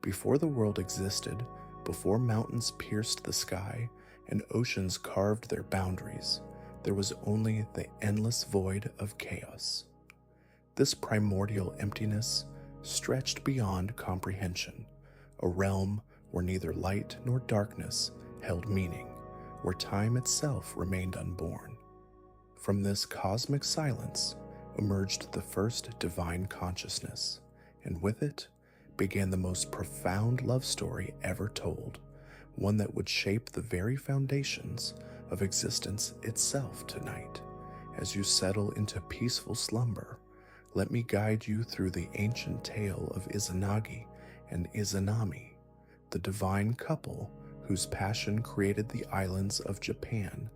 Before the world existed, before mountains pierced the sky and oceans carved their boundaries, there was only the endless void of chaos. This primordial emptiness stretched beyond comprehension, a realm where neither light nor darkness held meaning, where time itself remained unborn. From this cosmic silence emerged the first divine consciousness, and with it began the most profound love story ever told, one that would shape the very foundations of existence itself tonight. As you settle into peaceful slumber, let me guide you through the ancient tale of Izanagi and Izanami, the divine couple whose passion created the islands of Japan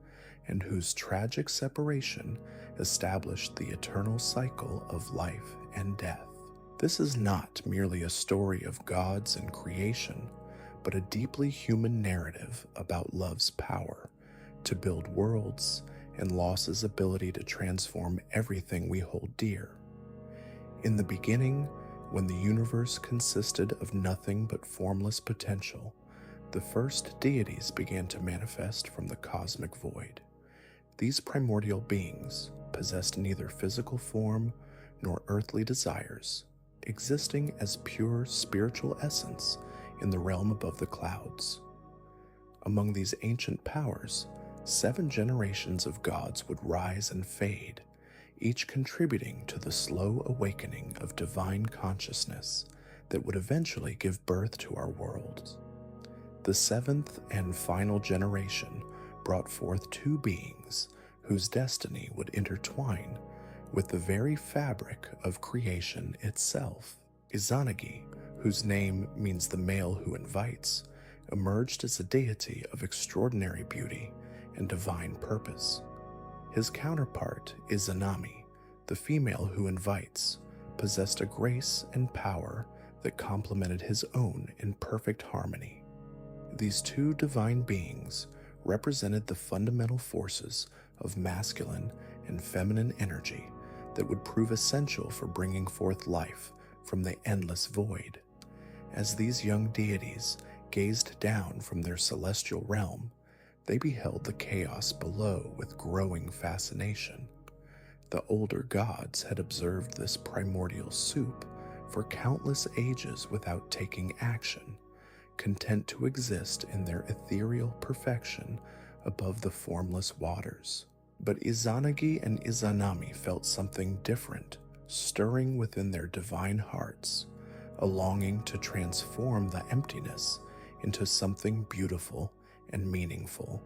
and whose tragic separation established the eternal cycle of life and death. This is not merely a story of gods and creation, but a deeply human narrative about love's power to build worlds and loss's ability to transform everything we hold dear. In the beginning, when the universe consisted of nothing but formless potential, the first deities began to manifest from the cosmic void. These primordial beings possessed neither physical form nor earthly desires, existing as pure spiritual essence in the realm above the clouds. Among these ancient powers, 7 generations of gods would rise and fade, each contributing to the slow awakening of divine consciousness that would eventually give birth to our worlds. The 7th and final generation brought forth 2 beings whose destiny would intertwine with the very fabric of creation itself. Izanagi, whose name means the male who invites, emerged as a deity of extraordinary beauty and divine purpose. His counterpart, Izanami, the female who invites, possessed a grace and power that complemented his own in perfect harmony. These 2 divine beings represented the fundamental forces of masculine and feminine energy that would prove essential for bringing forth life from the endless void. As these young deities gazed down from their celestial realm, they beheld the chaos below with growing fascination. The older gods had observed this primordial soup for countless ages without taking action, content to exist in their ethereal perfection above the formless waters. But Izanagi and Izanami felt something different, stirring within their divine hearts, a longing to transform the emptiness into something beautiful and meaningful.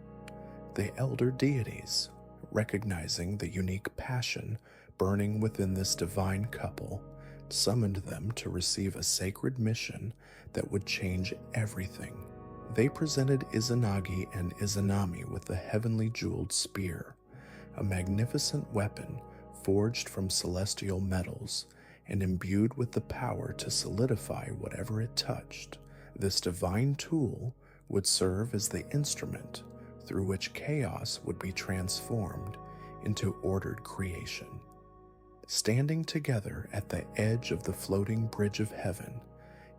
The elder deities, recognizing the unique passion burning within this divine couple, summoned them to receive a sacred mission that would change everything. They presented Izanagi and Izanami with the heavenly jeweled spear, a magnificent weapon forged from celestial metals and imbued with the power to solidify whatever it touched. This divine tool would serve as the instrument through which chaos would be transformed into ordered creation. Standing together at the edge of the floating bridge of heaven,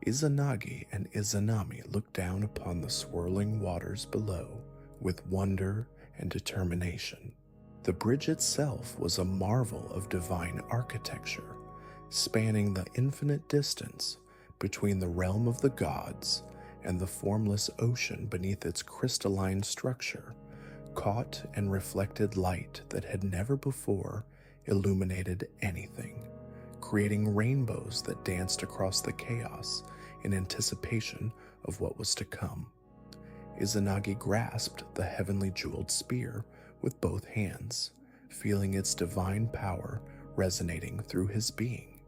Izanagi and Izanami looked down upon the swirling waters below with wonder and determination. The bridge itself was a marvel of divine architecture, spanning the infinite distance between the realm of the gods and the formless ocean beneath its crystalline structure, caught and reflected light that had never before illuminated anything, creating rainbows that danced across the chaos in anticipation of what was to come. Izanagi grasped the heavenly jeweled spear with both hands, feeling its divine power resonating through his being.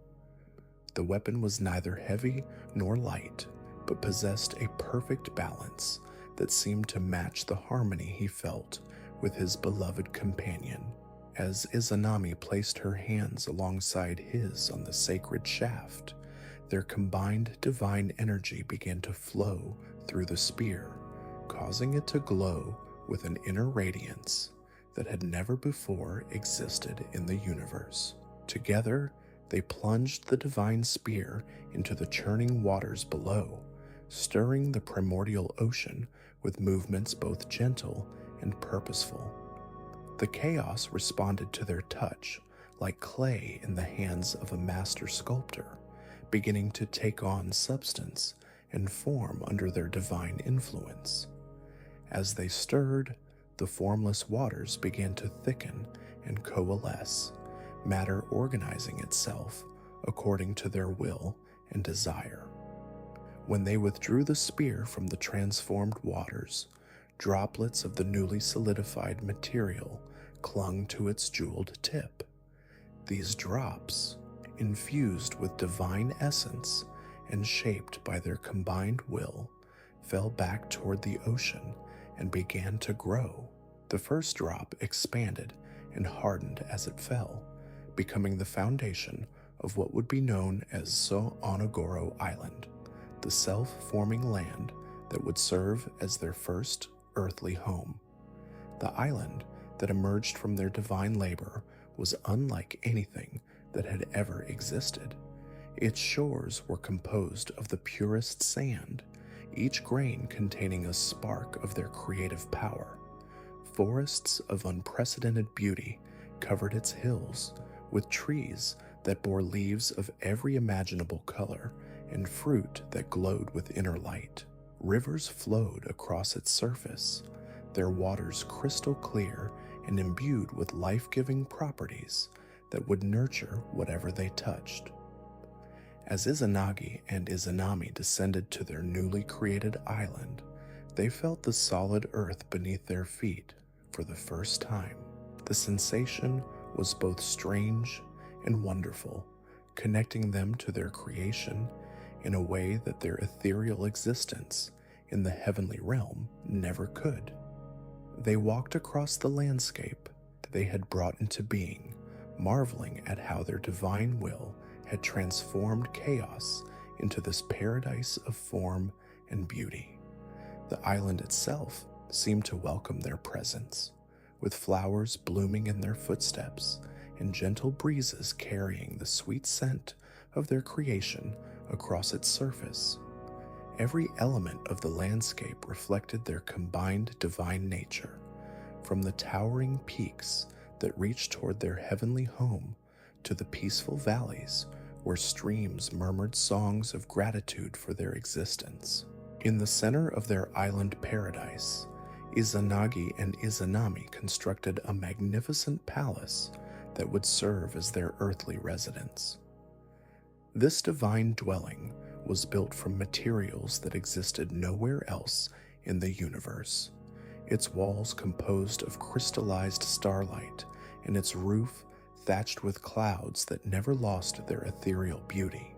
The weapon was neither heavy nor light, but possessed a perfect balance that seemed to match the harmony he felt with his beloved companion. As Izanami placed her hands alongside his on the sacred shaft, their combined divine energy began to flow through the spear, causing it to glow with an inner radiance that had never before existed in the universe. Together, they plunged the divine spear into the churning waters below, stirring the primordial ocean with movements both gentle and purposeful. The chaos responded to their touch like clay in the hands of a master sculptor, beginning to take on substance and form under their divine influence. As they stirred, the formless waters began to thicken and coalesce, matter organizing itself according to their will and desire. When they withdrew the spear from the transformed waters, droplets of the newly solidified material clung to its jeweled tip. These drops, infused with divine essence and shaped by their combined will, fell back toward the ocean and began to grow. The first drop expanded and hardened as it fell, becoming the foundation of what would be known as Onogoro Island, the self-forming land that would serve as their first earthly home. The island that emerged from their divine labor was unlike anything that had ever existed. Its shores were composed of the purest sand, each grain containing a spark of their creative power. Forests of unprecedented beauty covered its hills, with trees that bore leaves of every imaginable color and fruit that glowed with inner light. Rivers flowed across its surface, their waters crystal clear and imbued with life-giving properties that would nurture whatever they touched. As Izanagi and Izanami descended to their newly created island, they felt the solid earth beneath their feet for the first time. The sensation was both strange and wonderful, connecting them to their creation in a way that their ethereal existence in the heavenly realm never could. They walked across the landscape they had brought into being, marveling at how their divine will had transformed chaos into this paradise of form and beauty. The island itself seemed to welcome their presence, with flowers blooming in their footsteps and gentle breezes carrying the sweet scent of their creation across its surface. Every element of the landscape reflected their combined divine nature, from the towering peaks that reached toward their heavenly home to the peaceful valleys where streams murmured songs of gratitude for their existence. In the center of their island paradise, Izanagi and Izanami constructed a magnificent palace that would serve as their earthly residence. This divine dwelling was built from materials that existed nowhere else in the universe, its walls composed of crystallized starlight and its roof thatched with clouds that never lost their ethereal beauty.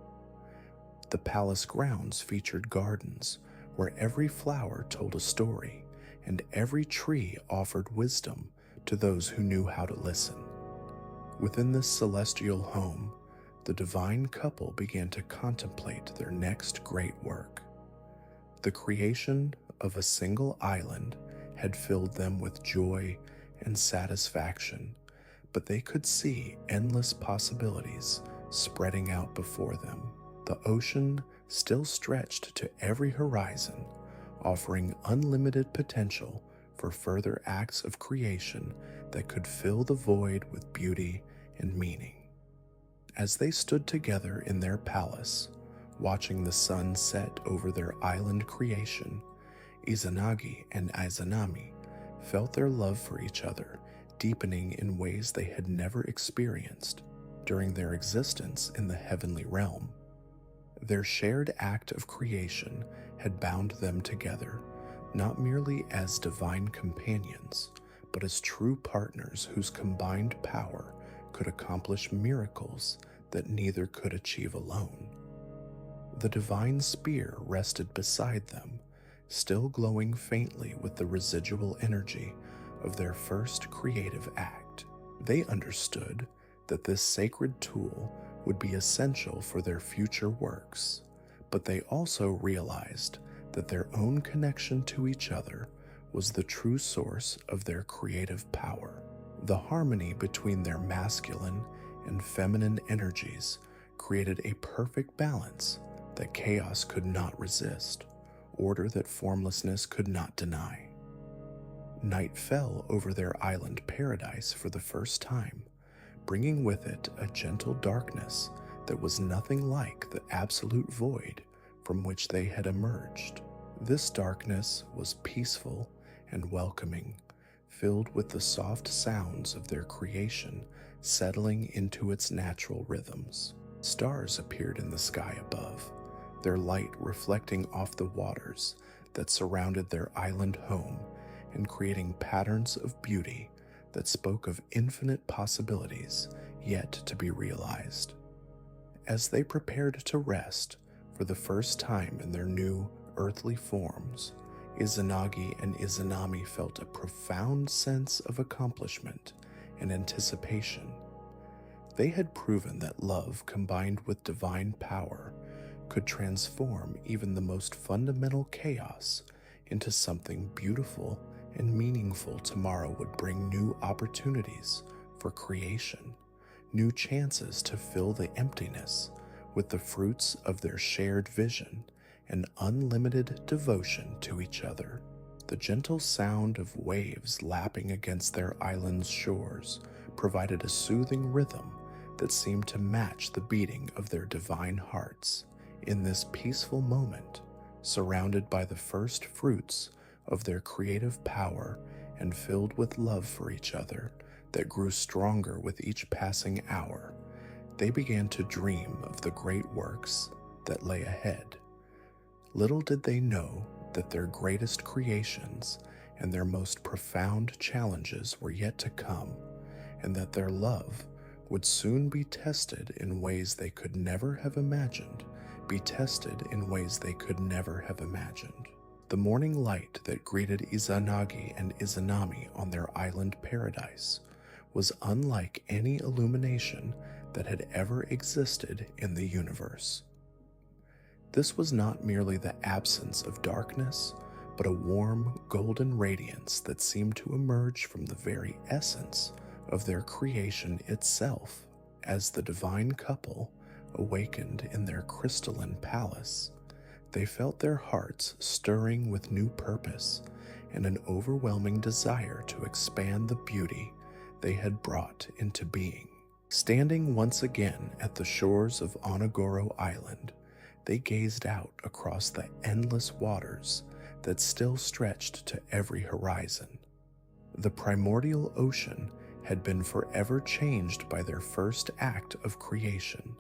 The palace grounds featured gardens where every flower told a story and every tree offered wisdom to those who knew how to listen. Within this celestial home, the divine couple began to contemplate their next great work. The creation of a single island had filled them with joy and satisfaction, but they could see endless possibilities spreading out before them. The ocean still stretched to every horizon, offering unlimited potential for further acts of creation that could fill the void with beauty and meaning. As they stood together in their palace, watching the sun set over their island creation, Izanagi and Izanami felt their love for each other deepening in ways they had never experienced during their existence in the heavenly realm. Their shared act of creation had bound them together, not merely as divine companions, but as true partners whose combined power could accomplish miracles that neither could achieve alone. The divine spear rested beside them, still glowing faintly with the residual energy of their first creative act. They understood that this sacred tool would be essential for their future works, but they also realized that their own connection to each other was the true source of their creative power. The harmony between their masculine and feminine energies created a perfect balance that chaos could not resist, order that formlessness could not deny. Night fell over their island paradise for the first time, bringing with it a gentle darkness that was nothing like the absolute void from which they had emerged. This darkness was peaceful and welcoming, filled with the soft sounds of their creation settling into its natural rhythms. Stars appeared in the sky above, their light reflecting off the waters that surrounded their island home and creating patterns of beauty that spoke of infinite possibilities yet to be realized. As they prepared to rest for the first time in their new earthly forms, Izanagi and Izanami felt a profound sense of accomplishment and anticipation. They had proven that love combined with divine power could transform even the most fundamental chaos into something beautiful and meaningful. Tomorrow would bring new opportunities for creation, new chances to fill the emptiness with the fruits of their shared vision and unlimited devotion to each other. The gentle sound of waves lapping against their island's shores provided a soothing rhythm that seemed to match the beating of their divine hearts. In this peaceful moment, surrounded by the first fruits of their creative power and filled with love for each other that grew stronger with each passing hour, they began to dream of the great works that lay ahead. Little did they know that their greatest creations and their most profound challenges were yet to come, and that their love would soon be tested in ways they could never have imagined, The morning light that greeted Izanagi and Izanami on their island paradise was unlike any illumination that had ever existed in the universe. This was not merely the absence of darkness, but a warm, golden radiance that seemed to emerge from the very essence of their creation itself. As the divine couple awakened in their crystalline palace, they felt their hearts stirring with new purpose and an overwhelming desire to expand the beauty they had brought into being. Standing once again at the shores of Onagoro Island, they gazed out across the endless waters that still stretched to every horizon. The primordial ocean had been forever changed by their first act of creation,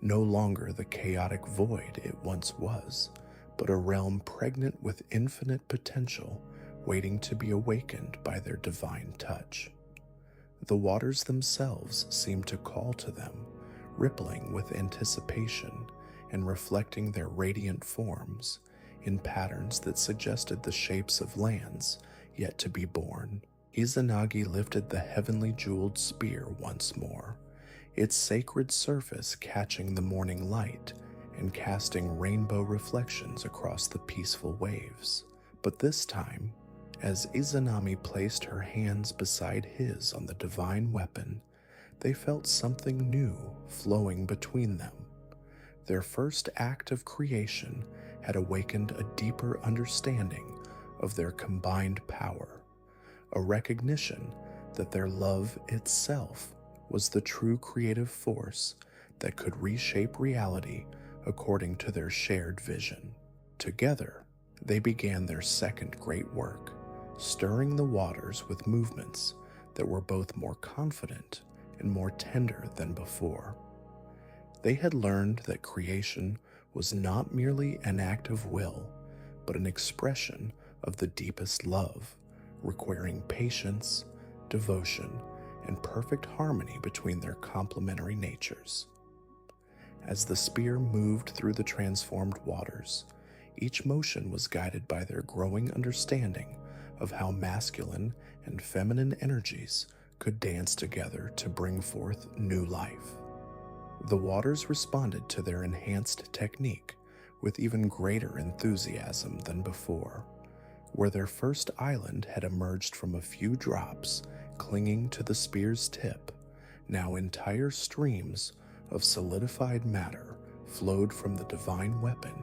no longer the chaotic void it once was, but a realm pregnant with infinite potential waiting to be awakened by their divine touch. The waters themselves seemed to call to them, rippling with anticipation and reflecting their radiant forms in patterns that suggested the shapes of lands yet to be born. Izanagi lifted the heavenly jeweled spear once more, its sacred surface catching the morning light and casting rainbow reflections across the peaceful waves. But this time, as Izanami placed her hands beside his on the divine weapon, they felt something new flowing between them. Their first act of creation had awakened a deeper understanding of their combined power, a recognition that their love itself was the true creative force that could reshape reality according to their shared vision. Together, they began their second great work, stirring the waters with movements that were both more confident and more tender than before. They had learned that creation was not merely an act of will, but an expression of the deepest love, requiring patience, devotion, and perfect harmony between their complementary natures. As the spear moved through the transformed waters, each motion was guided by their growing understanding of how masculine and feminine energies could dance together to bring forth new life. The waters responded to their enhanced technique with even greater enthusiasm than before. Where their first island had emerged from a few drops clinging to the spear's tip, now entire streams of solidified matter flowed from the divine weapon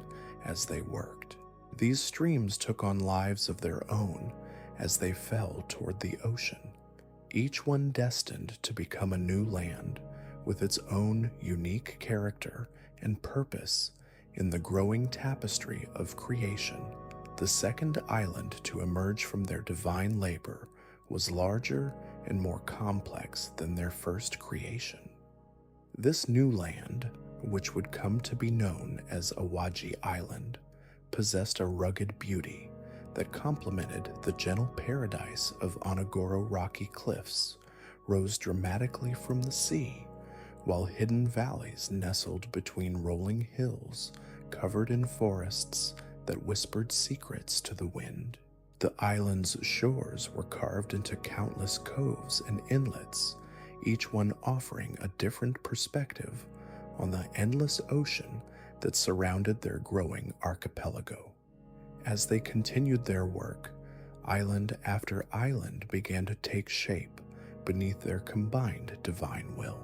as they worked. These streams took on lives of their own as they fell toward the ocean, each one destined to become a new land with its own unique character and purpose in the growing tapestry of creation. The second island to emerge from their divine labor was larger and more complex than their first creation. This new land, which would come to be known as Awaji Island, possessed a rugged beauty that complemented the gentle paradise of Onagoro rocky cliffs, rose dramatically from the sea, while hidden valleys nestled between rolling hills covered in forests that whispered secrets to the wind. The island's shores were carved into countless coves and inlets, each one offering a different perspective on the endless ocean that surrounded their growing archipelago. As they continued their work, island after island began to take shape beneath their combined divine will.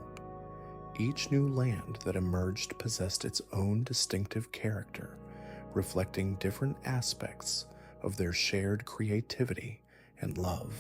Each new land that emerged possessed its own distinctive character, reflecting different aspects of their shared creativity and love.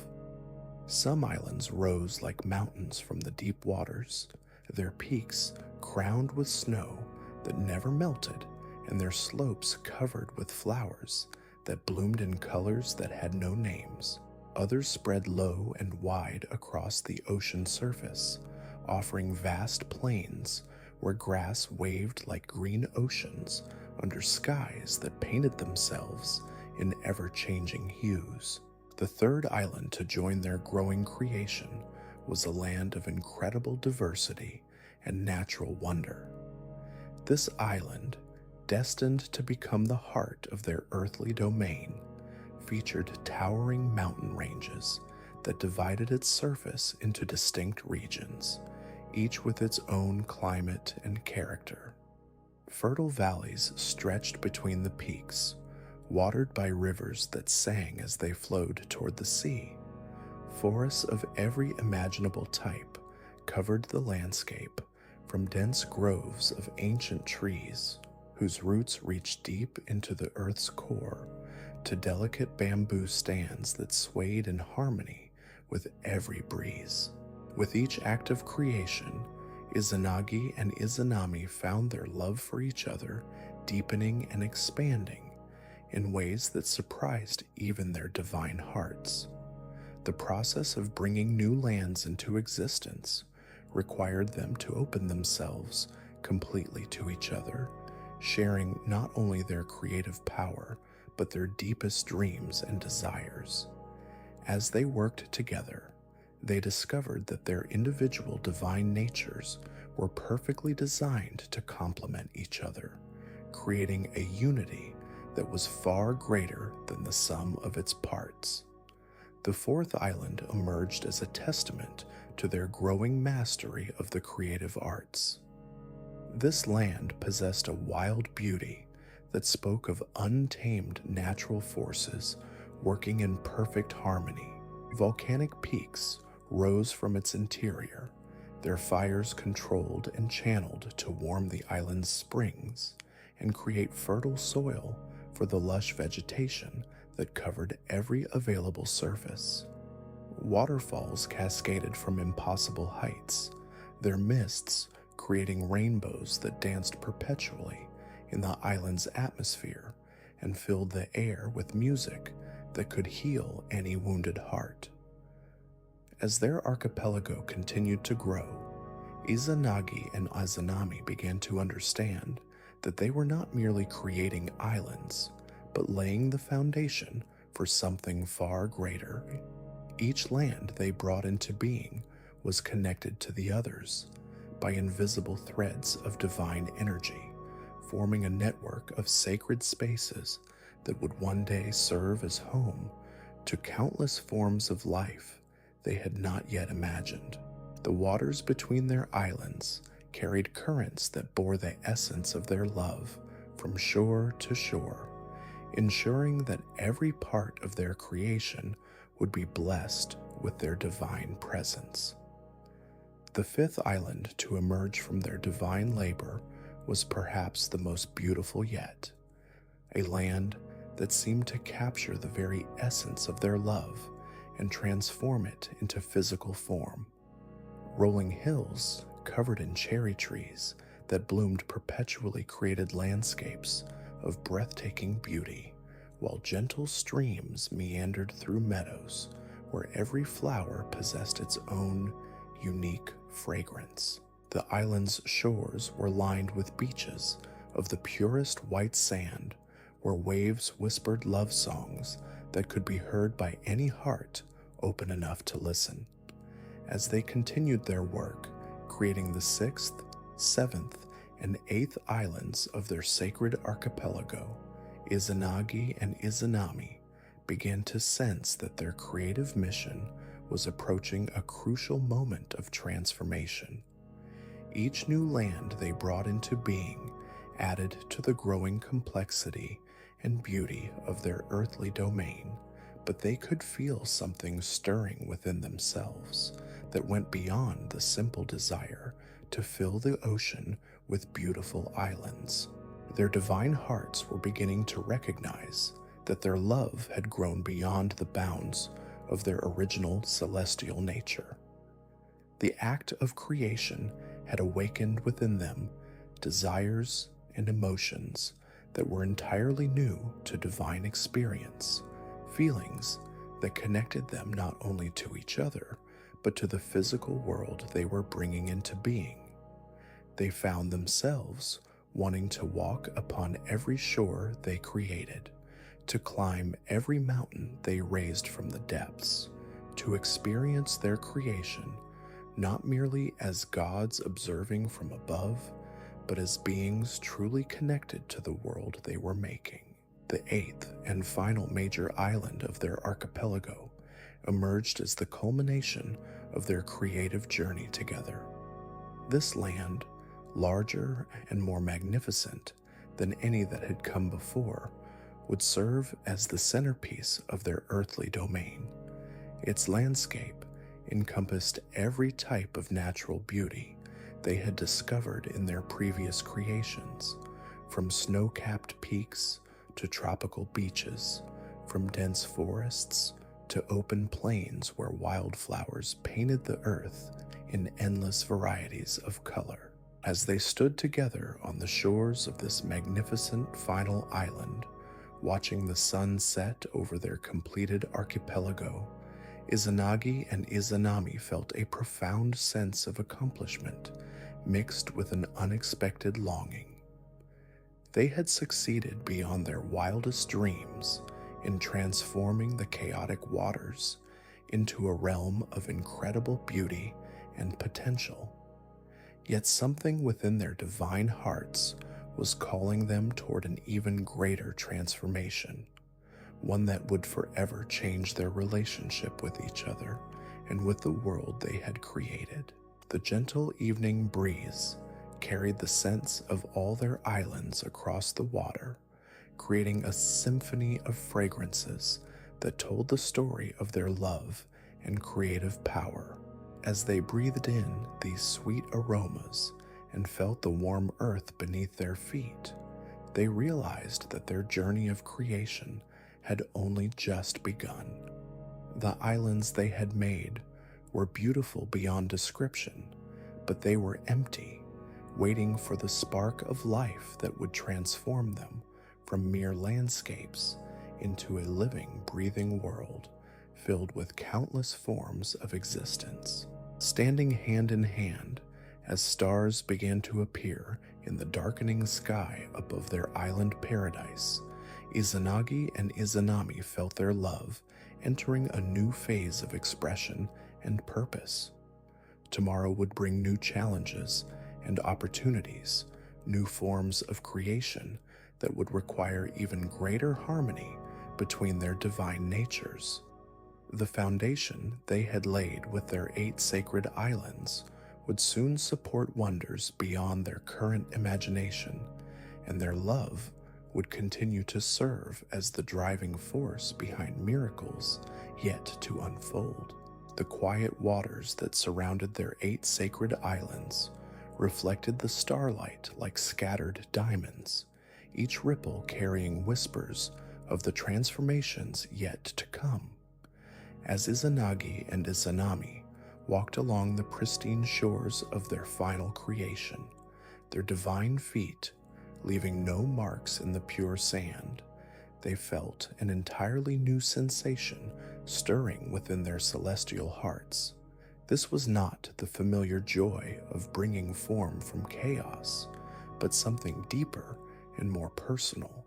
Some islands rose like mountains from the deep waters, their peaks crowned with snow that never melted, and their slopes covered with flowers that bloomed in colors that had no names. Others spread low and wide across the ocean surface, offering vast plains where grass waved like green oceans under skies that painted themselves in ever-changing hues. The third island to join their growing creation was a land of incredible diversity and natural wonder. This island, destined to become the heart of their earthly domain, featured towering mountain ranges that divided its surface into distinct regions, each with its own climate and character. Fertile valleys stretched between the peaks, watered by rivers that sang as they flowed toward the sea. Forests of every imaginable type covered the landscape, from dense groves of ancient trees whose roots reached deep into the earth's core, to delicate bamboo stands that swayed in harmony with every breeze. With each act of creation, Izanagi and Izanami found their love for each other deepening and expanding in ways that surprised even their divine hearts. The process of bringing new lands into existence required them to open themselves completely to each other, sharing not only their creative power, but their deepest dreams and desires. As they worked together, they discovered that their individual divine natures were perfectly designed to complement each other, creating a unity that was far greater than the sum of its parts. The fourth island emerged as a testament to their growing mastery of the creative arts. This land possessed a wild beauty that spoke of untamed natural forces working in perfect harmony. Volcanic peaks rose from its interior, their fires controlled and channeled to warm the island's springs and create fertile soil for the lush vegetation that covered every available surface. Waterfalls cascaded from impossible heights, their mists creating rainbows that danced perpetually in the island's atmosphere and filled the air with music that could heal any wounded heart. As their archipelago continued to grow, Izanagi and Izanami began to understand that they were not merely creating islands, but laying the foundation for something far greater. Each land they brought into being was connected to the others by invisible threads of divine energy, forming a network of sacred spaces that would one day serve as home to countless forms of life they had not yet imagined. The waters between their islands carried currents that bore the essence of their love from shore to shore, ensuring that every part of their creation would be blessed with their divine presence. The fifth island to emerge from their divine labor was perhaps the most beautiful yet, a land that seemed to capture the very essence of their love and transform it into physical form. Rolling hills covered in cherry trees that bloomed perpetually created landscapes of breathtaking beauty, while gentle streams meandered through meadows where every flower possessed its own unique fragrance. The island's shores were lined with beaches of the purest white sand, where waves whispered love songs that could be heard by any heart open enough to listen. As they continued their work, creating the 6th, 7th, and 8th islands of their sacred archipelago, Izanagi and Izanami began to sense that their creative mission was approaching a crucial moment of transformation. Each new land they brought into being added to the growing complexity and beauty of their earthly domain, but they could feel something stirring within themselves that went beyond the simple desire to fill the ocean with beautiful islands. Their divine hearts were beginning to recognize that their love had grown beyond the bounds of their original celestial nature. The act of creation had awakened within them desires and emotions that were entirely new to divine experience, feelings that connected them not only to each other, but to the physical world they were bringing into being. They found themselves wanting to walk upon every shore they created, to climb every mountain they raised from the depths, to experience their creation not merely as gods observing from above, but as beings truly connected to the world they were making. The 8th and final major island of their archipelago emerged as the culmination of their creative journey together. This land, larger and more magnificent than any that had come before, would serve as the centerpiece of their earthly domain. Its landscape encompassed every type of natural beauty they had discovered in their previous creations, from snow-capped peaks to tropical beaches, from dense forests to open plains where wildflowers painted the earth in endless varieties of color. As they stood together on the shores of this magnificent final island, watching the sun set over their completed archipelago, Izanagi and Izanami felt a profound sense of accomplishment mixed with an unexpected longing. They had succeeded beyond their wildest dreams in transforming the chaotic waters into a realm of incredible beauty and potential. Yet something within their divine hearts was calling them toward an even greater transformation, one that would forever change their relationship with each other and with the world they had created. The gentle evening breeze carried the scents of all their islands across the water, creating a symphony of fragrances that told the story of their love and creative power. As they breathed in these sweet aromas and felt the warm earth beneath their feet, they realized that their journey of creation had only just begun. The islands they had made were beautiful beyond description, but they were empty, waiting for the spark of life that would transform them from mere landscapes into a living, breathing world filled with countless forms of existence. Standing hand in hand, as stars began to appear in the darkening sky above their island paradise, Izanagi and Izanami felt their love entering a new phase of expression and purpose. Tomorrow would bring new challenges and opportunities, new forms of creation that would require even greater harmony between their divine natures. The foundation they had laid with their 8 sacred islands would soon support wonders beyond their current imagination, and their love would continue to serve as the driving force behind miracles yet to unfold. The quiet waters that surrounded their 8 sacred islands reflected the starlight like scattered diamonds, each ripple carrying whispers of the transformations yet to come. As Izanagi and Izanami walked along the pristine shores of their final creation, their divine feet leaving no marks in the pure sand, they felt an entirely new sensation stirring within their celestial hearts. This was not the familiar joy of bringing form from chaos, but something deeper and more personal,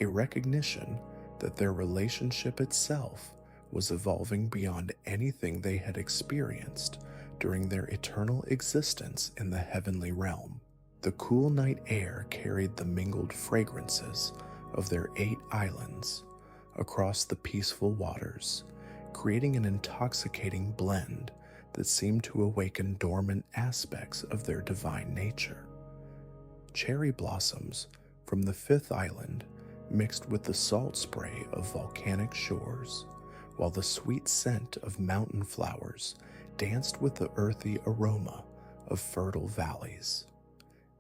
a recognition that their relationship itself was evolving beyond anything they had experienced during their eternal existence in the heavenly realm. The cool night air carried the mingled fragrances of their 8 islands across the peaceful waters, creating an intoxicating blend that seemed to awaken dormant aspects of their divine nature. Cherry blossoms from the 5th island mixed with the salt spray of volcanic shores, while the sweet scent of mountain flowers danced with the earthy aroma of fertile valleys.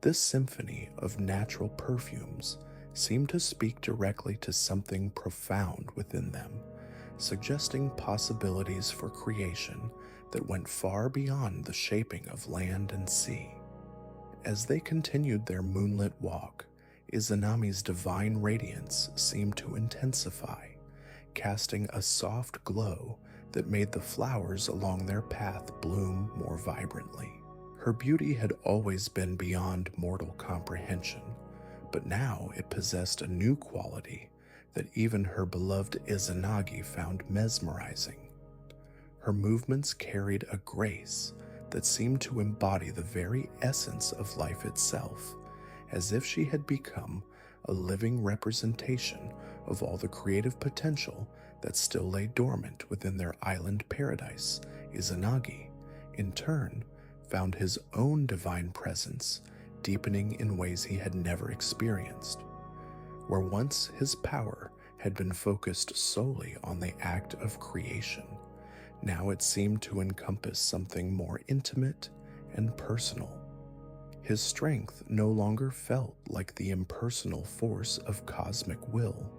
This symphony of natural perfumes seemed to speak directly to something profound within them, suggesting possibilities for creation that went far beyond the shaping of land and sea. As they continued their moonlit walk, Izanami's divine radiance seemed to intensify, casting a soft glow that made the flowers along their path bloom more vibrantly. Her beauty had always been beyond mortal comprehension, but now it possessed a new quality that even her beloved Izanagi found mesmerizing. Her movements carried a grace that seemed to embody the very essence of life itself, as if she had become a living representation of all the creative potential that still lay dormant within their island paradise. Izanagi, in turn, found his own divine presence deepening in ways he had never experienced. Where once his power had been focused solely on the act of creation, now it seemed to encompass something more intimate and personal. His strength no longer felt like the impersonal force of cosmic will,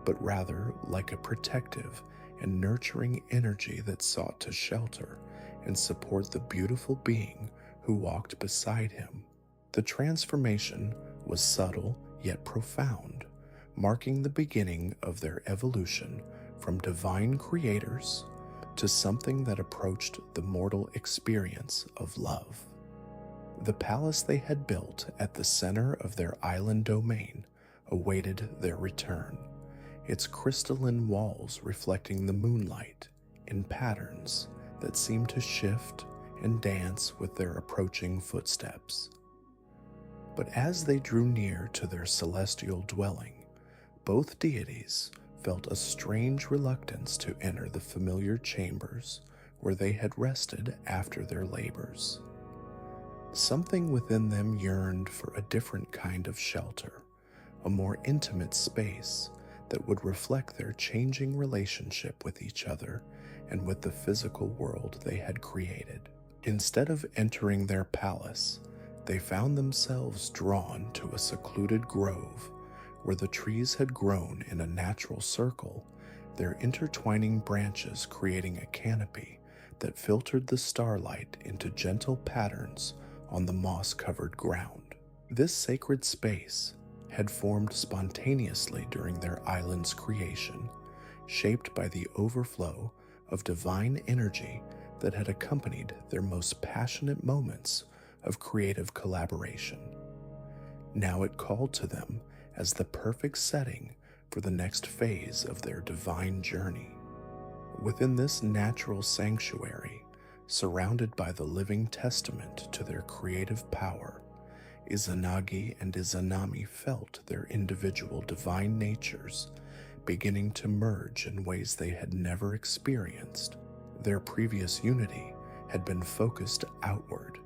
but rather like a protective and nurturing energy that sought to shelter and support the beautiful being who walked beside him. The transformation was subtle yet profound, marking the beginning of their evolution from divine creators to something that approached the mortal experience of love. The palace they had built at the center of their island domain awaited their return, its crystalline walls reflecting the moonlight in patterns that seemed to shift and dance with their approaching footsteps. But as they drew near to their celestial dwelling, both deities felt a strange reluctance to enter the familiar chambers where they had rested after their labors. Something within them yearned for a different kind of shelter, a more intimate space that would reflect their changing relationship with each other and with the physical world they had created. Instead of entering their palace, they found themselves drawn to a secluded grove where the trees had grown in a natural circle, their intertwining branches creating a canopy that filtered the starlight into gentle patterns on the moss-covered ground. This sacred space had formed spontaneously during their island's creation, shaped by the overflow of divine energy that had accompanied their most passionate moments of creative collaboration. Now it called to them as the perfect setting for the next phase of their divine journey. Within this natural sanctuary, surrounded by the living testament to their creative power, Izanagi and Izanami felt their individual divine natures beginning to merge in ways they had never experienced. Their previous unity had been focused outward,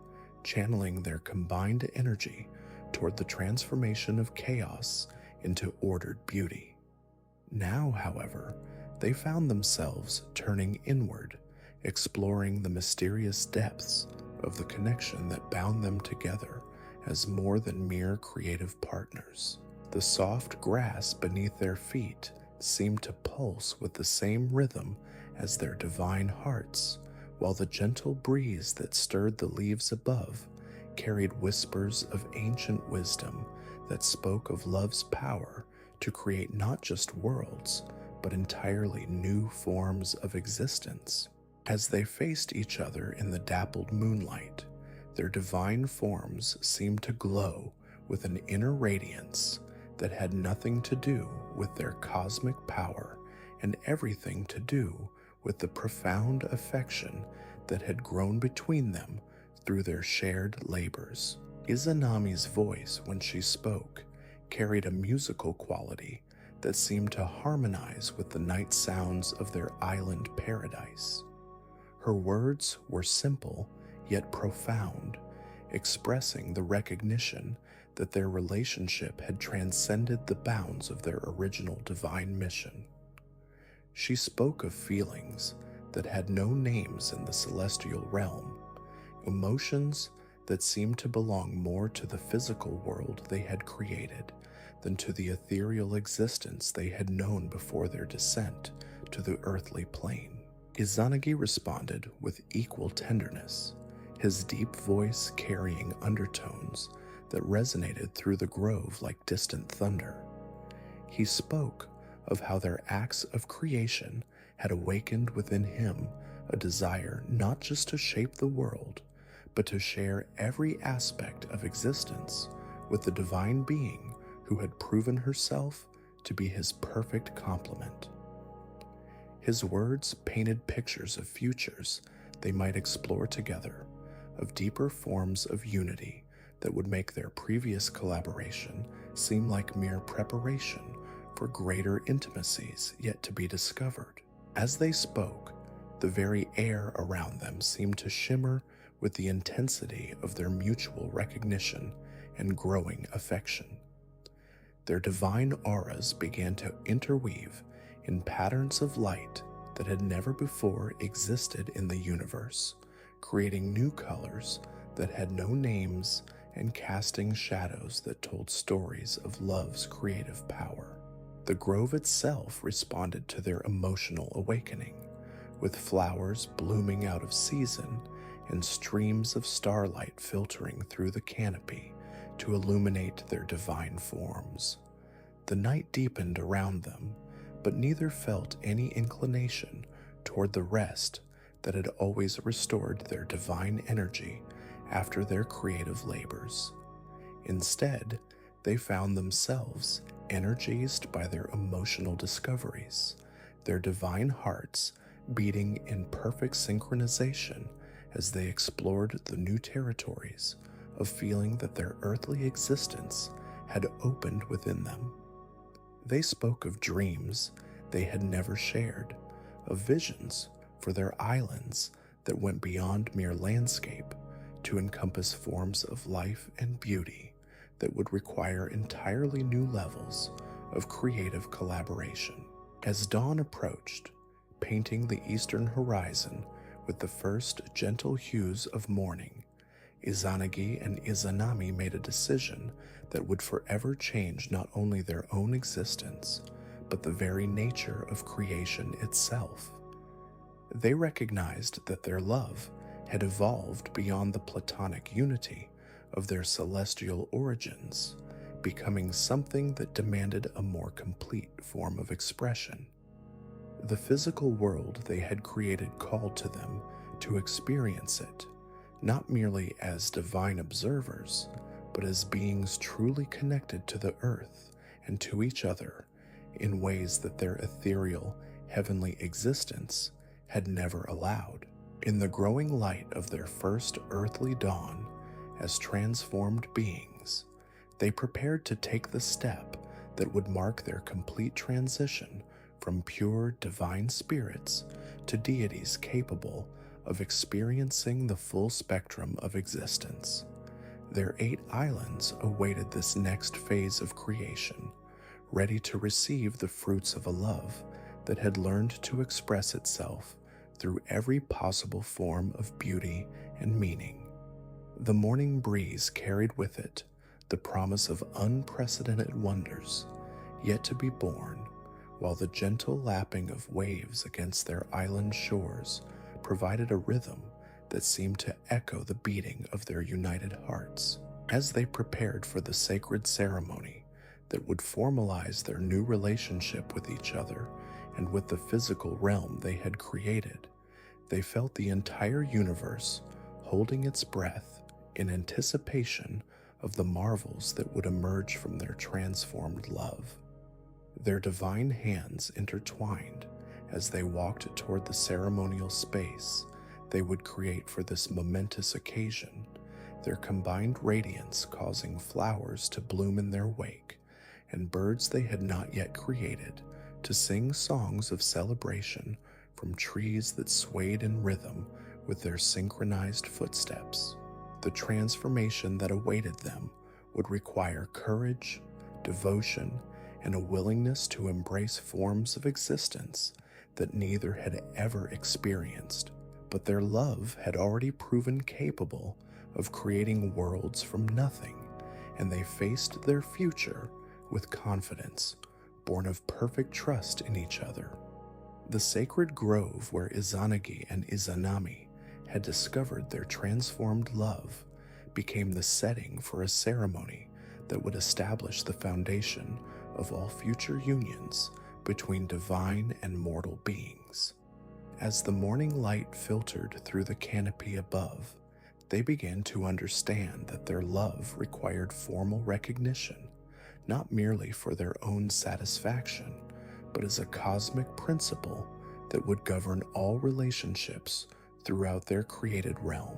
channeling their combined energy toward the transformation of chaos into ordered beauty. Now, however, they found themselves turning inward, exploring the mysterious depths of the connection that bound them together as more than mere creative partners. The soft grass beneath their feet seemed to pulse with the same rhythm as their divine hearts, while the gentle breeze that stirred the leaves above carried whispers of ancient wisdom that spoke of love's power to create not just worlds, but entirely new forms of existence. As they faced each other in the dappled moonlight, their divine forms seemed to glow with an inner radiance that had nothing to do with their cosmic power and everything to do with the profound affection that had grown between them through their shared labors. Izanami's voice, when she spoke, carried a musical quality that seemed to harmonize with the night sounds of their island paradise. Her words were simple yet profound, expressing the recognition that their relationship had transcended the bounds of their original divine mission. She spoke of feelings that had no names in the celestial realm, emotions that seemed to belong more to the physical world they had created than to the ethereal existence they had known before their descent to the earthly plane. Izanagi responded with equal tenderness, his deep voice carrying undertones that resonated through the grove like distant thunder. He spoke of how their acts of creation had awakened within him a desire not just to shape the world, but to share every aspect of existence with the divine being who had proven herself to be his perfect complement. His words painted pictures of futures they might explore together, of deeper forms of unity that would make their previous collaboration seem like mere preparation for greater intimacies yet to be discovered. As they spoke, the very air around them seemed to shimmer with the intensity of their mutual recognition and growing affection. Their divine auras began to interweave in patterns of light that had never before existed in the universe, creating new colors that had no names and casting shadows that told stories of love's creative power. The grove itself responded to their emotional awakening, with flowers blooming out of season and streams of starlight filtering through the canopy to illuminate their divine forms. The night deepened around them, but neither felt any inclination toward the rest that had always restored their divine energy after their creative labors. Instead, they found themselves energized by their emotional discoveries, their divine hearts beating in perfect synchronization as they explored the new territories of feeling that their earthly existence had opened within them. They spoke of dreams they had never shared, of visions for their islands that went beyond mere landscape to encompass forms of life and beauty that would require entirely new levels of creative collaboration. As dawn approached, painting the eastern horizon with the first gentle hues of morning, Izanagi and Izanami made a decision that would forever change not only their own existence, but the very nature of creation itself. They recognized that their love had evolved beyond the platonic unity of their celestial origins, becoming something that demanded a more complete form of expression. The physical world they had created called to them to experience it, not merely as divine observers, but as beings truly connected to the earth and to each other in ways that their ethereal, heavenly existence had never allowed. In the growing light of their first earthly dawn, as transformed beings, they prepared to take the step that would mark their complete transition from pure divine spirits to deities capable of experiencing the full spectrum of existence. Their 8 islands awaited this next phase of creation, ready to receive the fruits of a love that had learned to express itself through every possible form of beauty and meaning. The morning breeze carried with it the promise of unprecedented wonders yet to be born, while the gentle lapping of waves against their island shores provided a rhythm that seemed to echo the beating of their united hearts. As they prepared for the sacred ceremony that would formalize their new relationship with each other and with the physical realm they had created, they felt the entire universe holding its breath in anticipation of the marvels that would emerge from their transformed love. Their divine hands intertwined as they walked toward the ceremonial space they would create for this momentous occasion, their combined radiance causing flowers to bloom in their wake and birds they had not yet created to sing songs of celebration from trees that swayed in rhythm with their synchronized footsteps. The transformation that awaited them would require courage, devotion, and a willingness to embrace forms of existence that neither had ever experienced. But their love had already proven capable of creating worlds from nothing, and they faced their future with confidence, born of perfect trust in each other. The sacred grove where Izanagi and Izanami had discovered their transformed love became the setting for a ceremony that would establish the foundation of all future unions between divine and mortal beings. As the morning light filtered through the canopy above, they began to understand that their love required formal recognition, not merely for their own satisfaction, but as a cosmic principle that would govern all relationships throughout their created realm.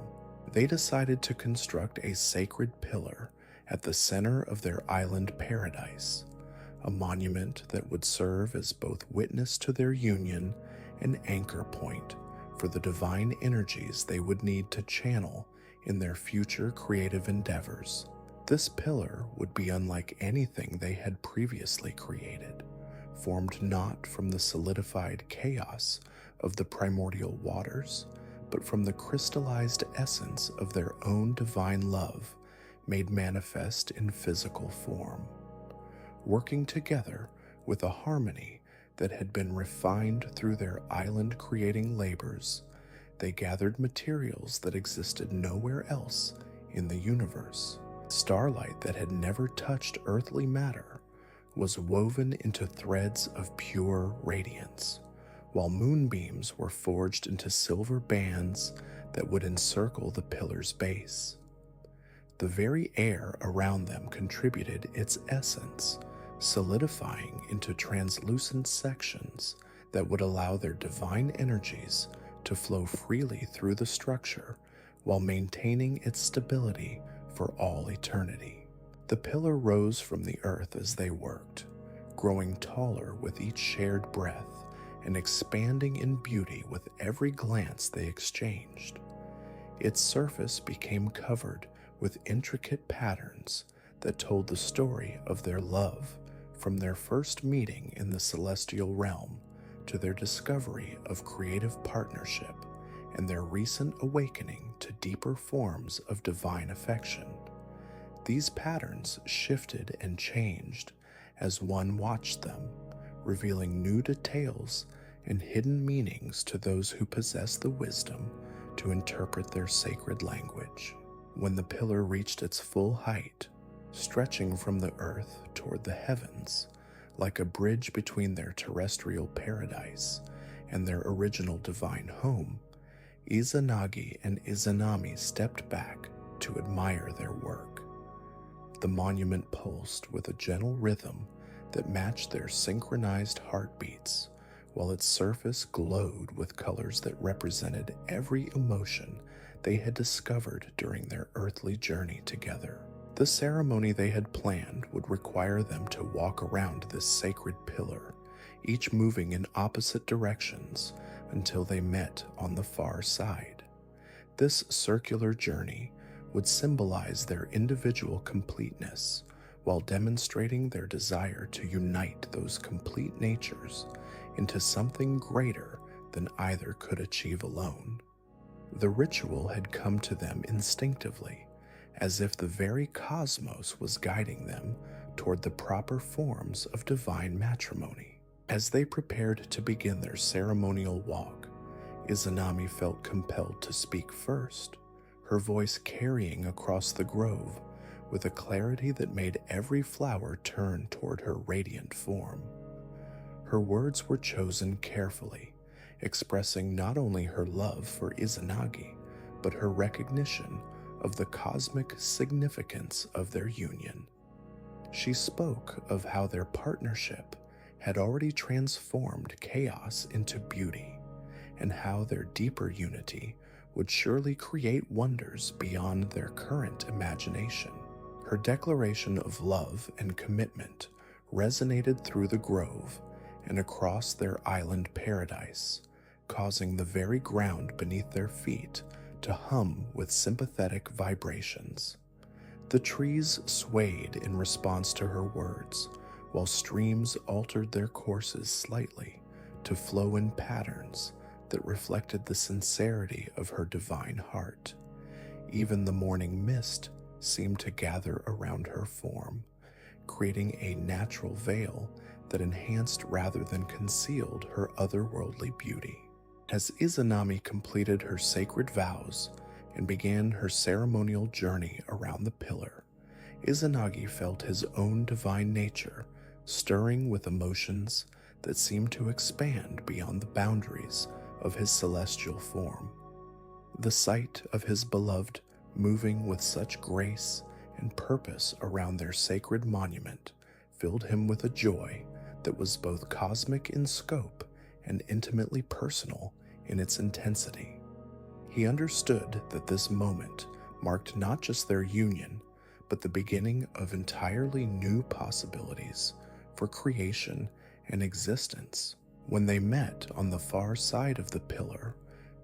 They decided to construct a sacred pillar at the center of their island paradise, a monument that would serve as both witness to their union and anchor point for the divine energies they would need to channel in their future creative endeavors. This pillar would be unlike anything they had previously created, formed not from the solidified chaos of the primordial waters, but from the crystallized essence of their own divine love made manifest in physical form. Working together with a harmony that had been refined through their island-creating labors, they gathered materials that existed nowhere else in the universe. Starlight that had never touched earthly matter was woven into threads of pure radiance, while moonbeams were forged into silver bands that would encircle the pillar's base. The very air around them contributed its essence, solidifying into translucent sections that would allow their divine energies to flow freely through the structure while maintaining its stability for all eternity. The pillar rose from the earth as they worked, growing taller with each shared breath and expanding in beauty with every glance they exchanged. Its surface became covered with intricate patterns that told the story of their love from their first meeting in the celestial realm to their discovery of creative partnership and their recent awakening to deeper forms of divine affection. These patterns shifted and changed as one watched them, revealing new details and hidden meanings to those who possess the wisdom to interpret their sacred language. When the pillar reached its full height, stretching from the earth toward the heavens, like a bridge between their terrestrial paradise and their original divine home, Izanagi and Izanami stepped back to admire their work. The monument pulsed with a gentle rhythm that matched their synchronized heartbeats, while its surface glowed with colors that represented every emotion they had discovered during their earthly journey together. The ceremony they had planned would require them to walk around this sacred pillar, each moving in opposite directions until they met on the far side. This circular journey would symbolize their individual completeness, while demonstrating their desire to unite those complete natures into something greater than either could achieve alone. The ritual had come to them instinctively, as if the very cosmos was guiding them toward the proper forms of divine matrimony. As they prepared to begin their ceremonial walk, Izanami felt compelled to speak first, her voice carrying across the grove with a clarity that made every flower turn toward her radiant form. Her words were chosen carefully, expressing not only her love for Izanagi, but her recognition of the cosmic significance of their union. She spoke of how their partnership had already transformed chaos into beauty, and how their deeper unity would surely create wonders beyond their current imagination. Her declaration of love and commitment resonated through the grove and across their island paradise, causing the very ground beneath their feet to hum with sympathetic vibrations. The trees swayed in response to her words, while streams altered their courses slightly to flow in patterns that reflected the sincerity of her divine heart. Even the morning mist seemed to gather around her form, creating a natural veil that enhanced rather than concealed her otherworldly beauty. As Izanami completed her sacred vows and began her ceremonial journey around the pillar, Izanagi felt his own divine nature stirring with emotions that seemed to expand beyond the boundaries of his celestial form. The sight of his beloved moving with such grace and purpose around their sacred monument filled him with a joy that was both cosmic in scope and intimately personal in its intensity. He understood that this moment marked not just their union, but the beginning of entirely new possibilities for creation and existence. When they met on the far side of the pillar,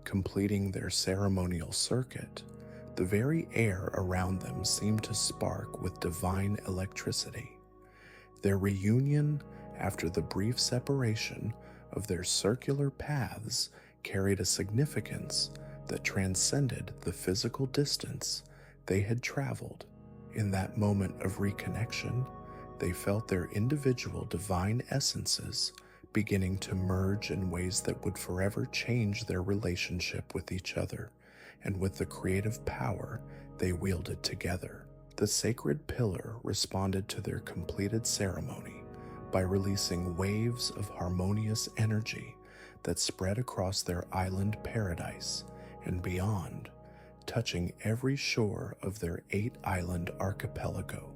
completing their ceremonial circuit, the very air around them seemed to spark with divine electricity. Their reunion after the brief separation of their circular paths carried a significance that transcended the physical distance they had traveled. In that moment of reconnection, they felt their individual divine essences beginning to merge in ways that would forever change their relationship with each other and with the creative power they wielded together. The sacred pillar responded to their completed ceremony by releasing waves of harmonious energy that spread across their island paradise and beyond, touching every shore of their 8-island archipelago.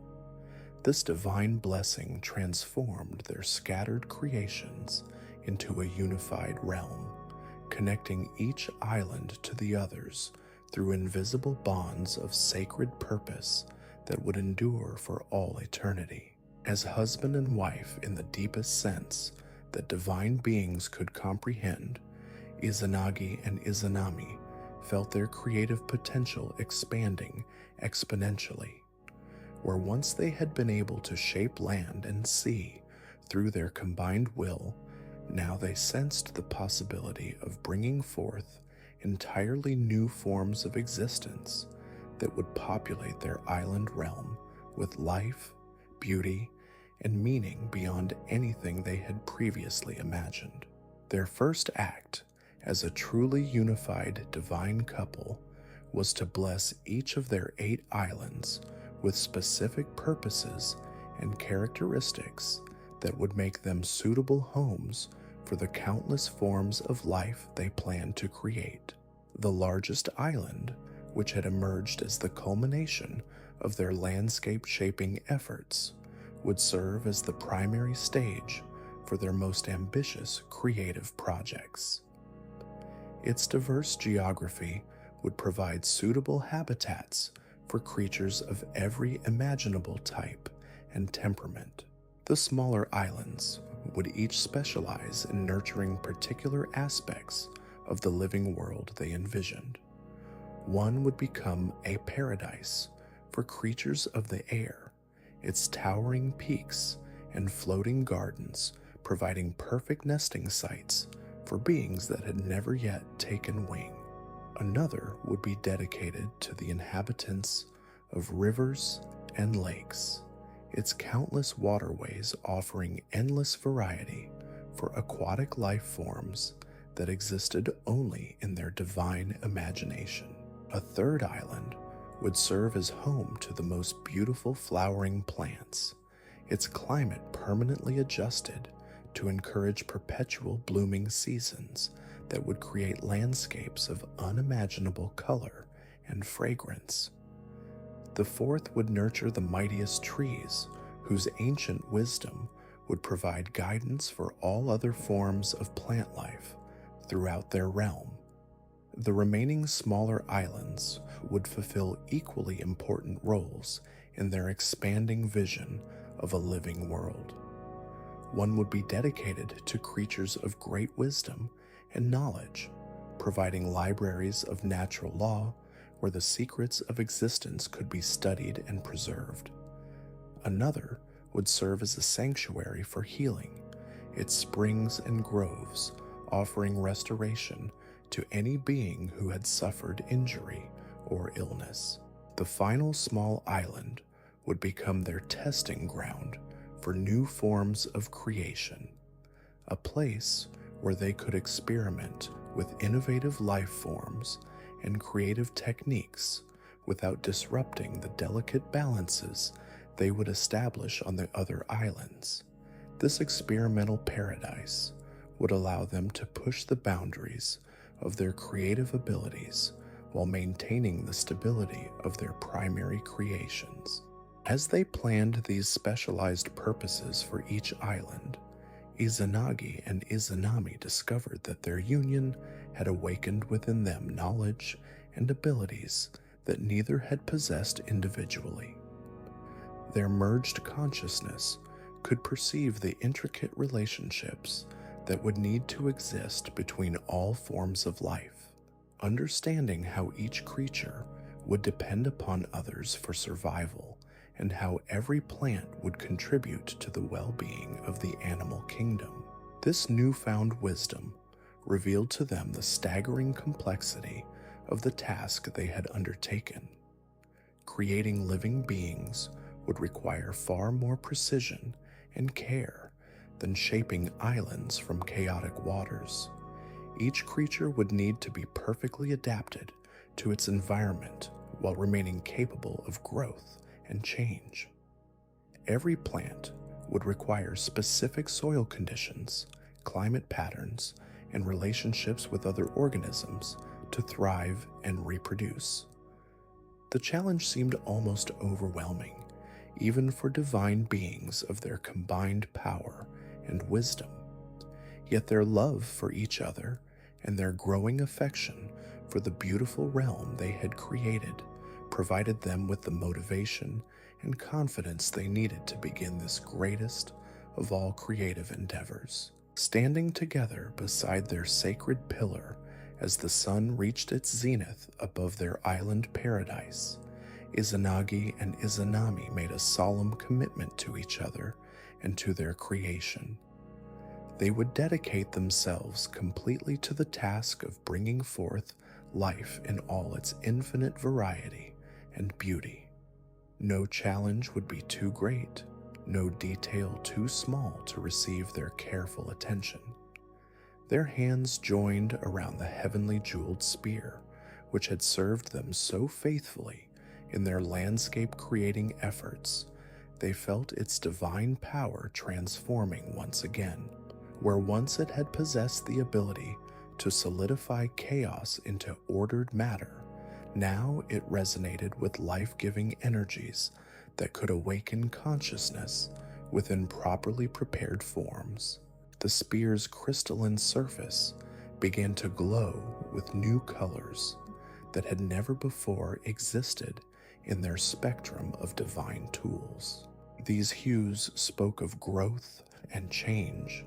This divine blessing transformed their scattered creations into a unified realm, connecting each island to the others through invisible bonds of sacred purpose that would endure for all eternity. As husband and wife in the deepest sense that divine beings could comprehend, Izanagi and Izanami felt their creative potential expanding exponentially. Where once they had been able to shape land and sea through their combined will, now they sensed the possibility of bringing forth entirely new forms of existence that would populate their island realm with life, beauty, and meaning beyond anything they had previously imagined. Their first act as a truly unified divine couple was to bless each of their 8 islands with specific purposes and characteristics that would make them suitable homes for the countless forms of life they planned to create. The largest island, which had emerged as the culmination of their landscape-shaping efforts, would serve as the primary stage for their most ambitious creative projects. Its diverse geography would provide suitable habitats for creatures of every imaginable type and temperament. The smaller islands would each specialize in nurturing particular aspects of the living world they envisioned. One would become a paradise for creatures of the air, its towering peaks and floating gardens providing perfect nesting sites for beings that had never yet taken wing. Another would be dedicated to the inhabitants of rivers and lakes, its countless waterways offering endless variety for aquatic life forms that existed only in their divine imagination. A third island would serve as home to the most beautiful flowering plants, its climate permanently adjusted to encourage perpetual blooming seasons that would create landscapes of unimaginable color and fragrance. The fourth would nurture the mightiest trees, whose ancient wisdom would provide guidance for all other forms of plant life throughout their realm. The remaining smaller islands would fulfill equally important roles in their expanding vision of a living world. One would be dedicated to creatures of great wisdom and knowledge, providing libraries of natural law where the secrets of existence could be studied and preserved. Another would serve as a sanctuary for healing, its springs and groves offering restoration to any being who had suffered injury or illness. The final small island would become their testing ground for new forms of creation, a place where they could experiment with innovative life forms and creative techniques without disrupting the delicate balances they would establish on the other islands. This experimental paradise would allow them to push the boundaries of their creative abilities while maintaining the stability of their primary creations. As they planned these specialized purposes for each island, Izanagi and Izanami discovered that their union had awakened within them knowledge and abilities that neither had possessed individually. Their merged consciousness could perceive the intricate relationships that would need to exist between all forms of life, understanding how each creature would depend upon others for survival and how every plant would contribute to the well-being of the animal kingdom. This newfound wisdom revealed to them the staggering complexity of the task they had undertaken. Creating living beings would require far more precision and care than shaping islands from chaotic waters. Each creature would need to be perfectly adapted to its environment while remaining capable of growth and change. Every plant would require specific soil conditions, climate patterns, and relationships with other organisms to thrive and reproduce. The challenge seemed almost overwhelming, even for divine beings of their combined power and wisdom. Yet their love for each other and their growing affection for the beautiful realm they had created provided them with the motivation and confidence they needed to begin this greatest of all creative endeavors. Standing together beside their sacred pillar as the sun reached its zenith above their island paradise, Izanagi and Izanami made a solemn commitment to each other and to their creation. They would dedicate themselves completely to the task of bringing forth life in all its infinite variety and beauty. No challenge would be too great, no detail too small to receive their careful attention. Their hands joined around the heavenly jeweled spear, which had served them so faithfully in their landscape-creating efforts. They felt its divine power transforming once again. Where once it had possessed the ability to solidify chaos into ordered matter, now it resonated with life-giving energies that could awaken consciousness within properly prepared forms. The spear's crystalline surface began to glow with new colors that had never before existed in their spectrum of divine tools. These hues spoke of growth and change,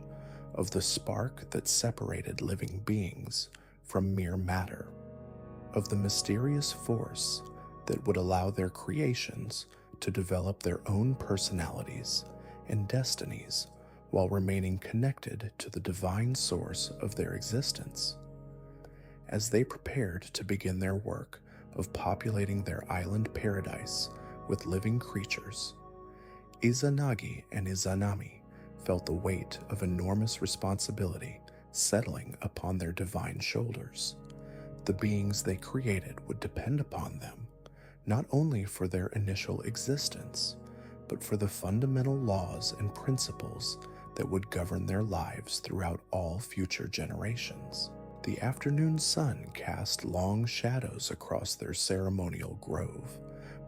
of the spark that separated living beings from mere matter, of the mysterious force that would allow their creations to develop their own personalities and destinies while remaining connected to the divine source of their existence. As they prepared to begin their work of populating their island paradise with living creatures, Izanagi and Izanami felt the weight of enormous responsibility settling upon their divine shoulders. The beings they created would depend upon them, not only for their initial existence, but for the fundamental laws and principles that would govern their lives throughout all future generations. The afternoon sun cast long shadows across their ceremonial grove,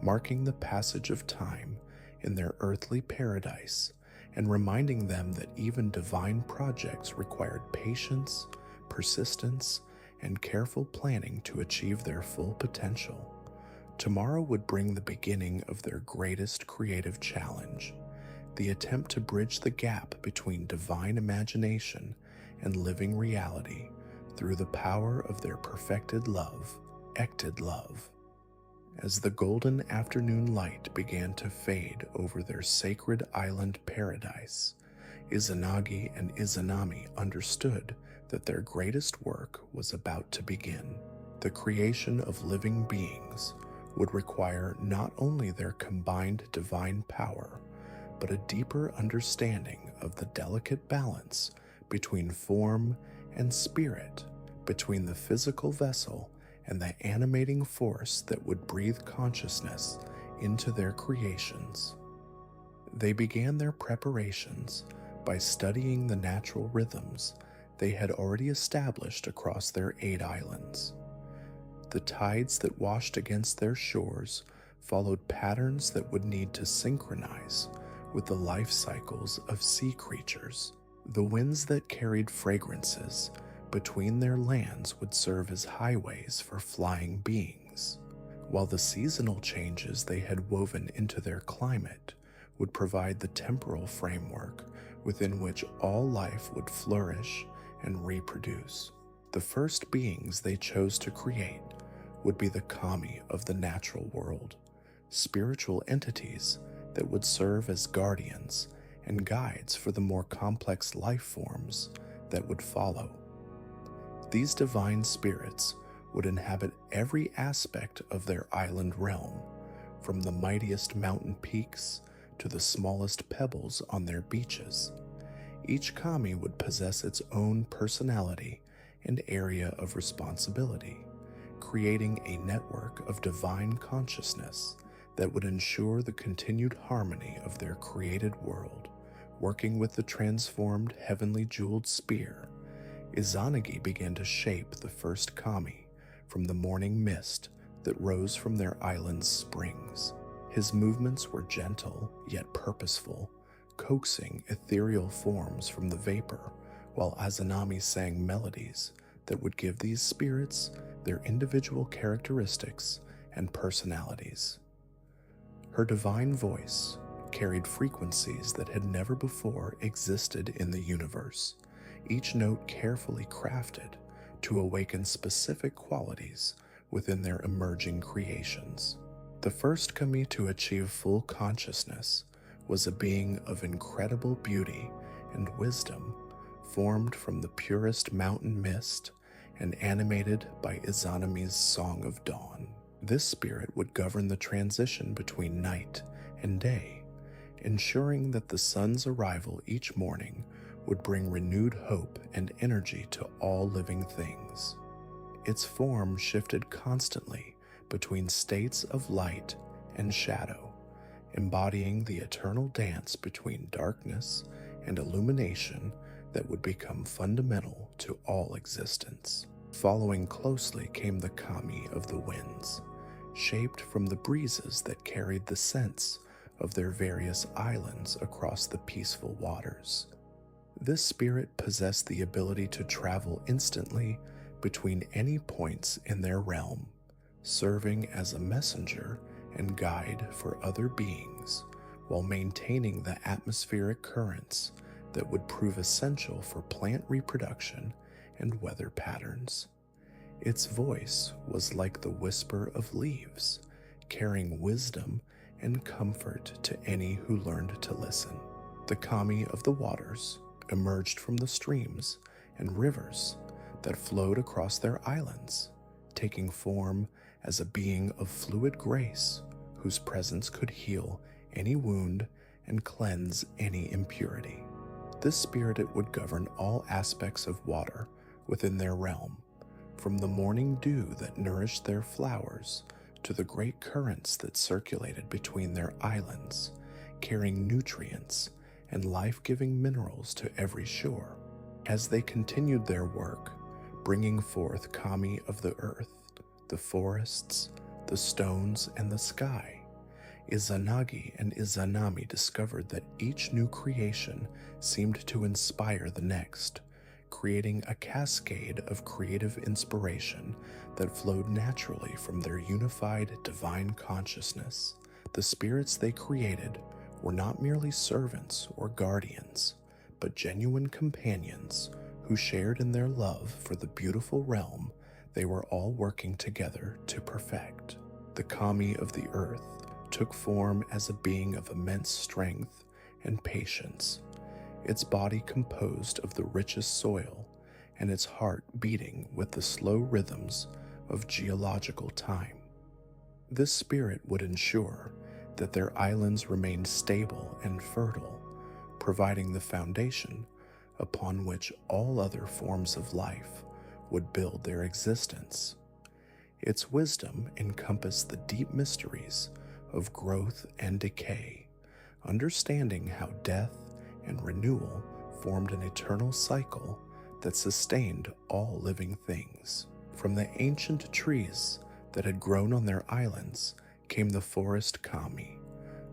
marking the passage of time in their earthly paradise and reminding them that even divine projects required patience, persistence, and careful planning to achieve their full potential. Tomorrow would bring the beginning of their greatest creative challenge, the attempt to bridge the gap between divine imagination and living reality through the power of their perfected love, ected love. As the golden afternoon light began to fade over their sacred island paradise, Izanagi and Izanami understood that their greatest work was about to begin. The creation of living beings would require not only their combined divine power, but a deeper understanding of the delicate balance between form and spirit, between the physical vessel and the animating force that would breathe consciousness into their creations. They began their preparations by studying the natural rhythms they had already established across their 8 islands. The tides that washed against their shores followed patterns that would need to synchronize with the life cycles of sea creatures. The winds that carried fragrances between their lands would serve as highways for flying beings, while the seasonal changes they had woven into their climate would provide the temporal framework within which all life would flourish and reproduce. The first beings they chose to create would be the kami of the natural world, spiritual entities that would serve as guardians and guides for the more complex life forms that would follow. These divine spirits would inhabit every aspect of their island realm, from the mightiest mountain peaks to the smallest pebbles on their beaches. Each kami would possess its own personality and area of responsibility, creating a network of divine consciousness that would ensure the continued harmony of their created world. Working with the transformed heavenly jeweled spear, Izanagi began to shape the first kami from the morning mist that rose from their island's springs. His movements were gentle yet purposeful, coaxing ethereal forms from the vapor, while Izanami sang melodies that would give these spirits their individual characteristics and personalities. Her divine voice carried frequencies that had never before existed in the universe, each note carefully crafted to awaken specific qualities within their emerging creations. The first kami to achieve full consciousness was a being of incredible beauty and wisdom, formed from the purest mountain mist and animated by Izanami's Song of Dawn. This spirit would govern the transition between night and day, ensuring that the sun's arrival each morning would bring renewed hope and energy to all living things. Its form shifted constantly between states of light and shadow, embodying the eternal dance between darkness and illumination that would become fundamental to all existence. Following closely came the kami of the winds, shaped from the breezes that carried the scents of their various islands across the peaceful waters. This spirit possessed the ability to travel instantly between any points in their realm, serving as a messenger and guide for other beings while maintaining the atmospheric currents that would prove essential for plant reproduction and weather patterns. Its voice was like the whisper of leaves, carrying wisdom and comfort to any who learned to listen. The kami of the waters emerged from the streams and rivers that flowed across their islands, taking form as a being of fluid grace whose presence could heal any wound and cleanse any impurity. This spirit it would govern all aspects of water within their realm, from the morning dew that nourished their flowers to the great currents that circulated between their islands, carrying nutrients and life-giving minerals to every shore. As they continued their work, bringing forth kami of the earth, the forests, the stones, and the sky, Izanagi and Izanami discovered that each new creation seemed to inspire the next, creating a cascade of creative inspiration that flowed naturally from their unified divine consciousness. The spirits they created were not merely servants or guardians, but genuine companions who shared in their love for the beautiful realm they were all working together to perfect. The kami of the earth took form as a being of immense strength and patience, its body composed of the richest soil and its heart beating with the slow rhythms of geological time. This spirit would ensure that their islands remained stable and fertile, providing the foundation upon which all other forms of life would build their existence. Its wisdom encompassed the deep mysteries of growth and decay, understanding how death and renewal formed an eternal cycle that sustained all living things. From the ancient trees that had grown on their islands came the forest kami,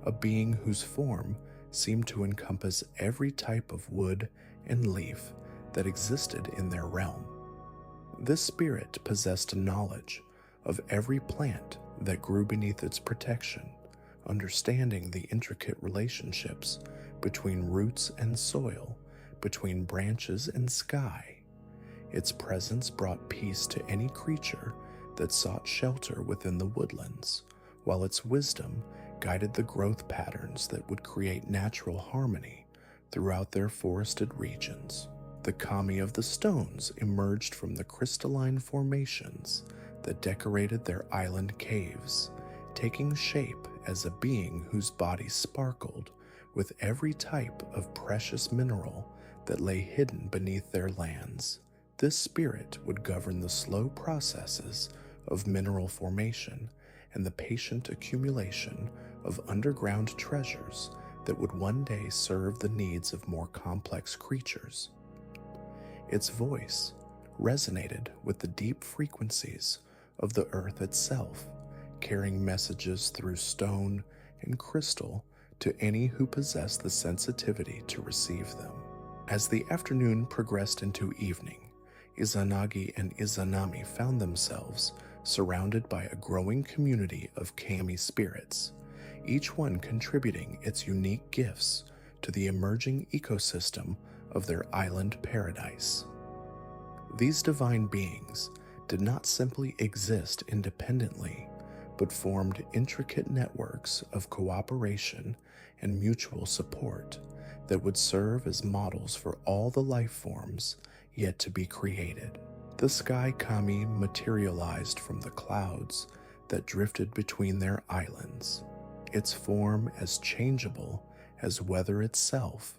a being whose form seemed to encompass every type of wood and leaf that existed in their realm. This spirit possessed knowledge of every plant that grew beneath its protection, understanding the intricate relationships between roots and soil, between branches and sky. Its presence brought peace to any creature that sought shelter within the woodlands, while its wisdom guided the growth patterns that would create natural harmony throughout their forested regions. The kami of the stones emerged from the crystalline formations that decorated their island caves, taking shape as a being whose body sparkled with every type of precious mineral that lay hidden beneath their lands. This spirit would govern the slow processes of mineral formation and the patient accumulation of underground treasures that would one day serve the needs of more complex creatures. Its voice resonated with the deep frequencies of the earth itself, carrying messages through stone and crystal to any who possessed the sensitivity to receive them. As the afternoon progressed into evening, Izanagi and Izanami found themselves surrounded by a growing community of kami spirits, each one contributing its unique gifts to the emerging ecosystem of their island paradise. These divine beings did not simply exist independently, but formed intricate networks of cooperation and mutual support that would serve as models for all the life forms yet to be created. The sky kami materialized from the clouds that drifted between their islands, its form as changeable as weather itself,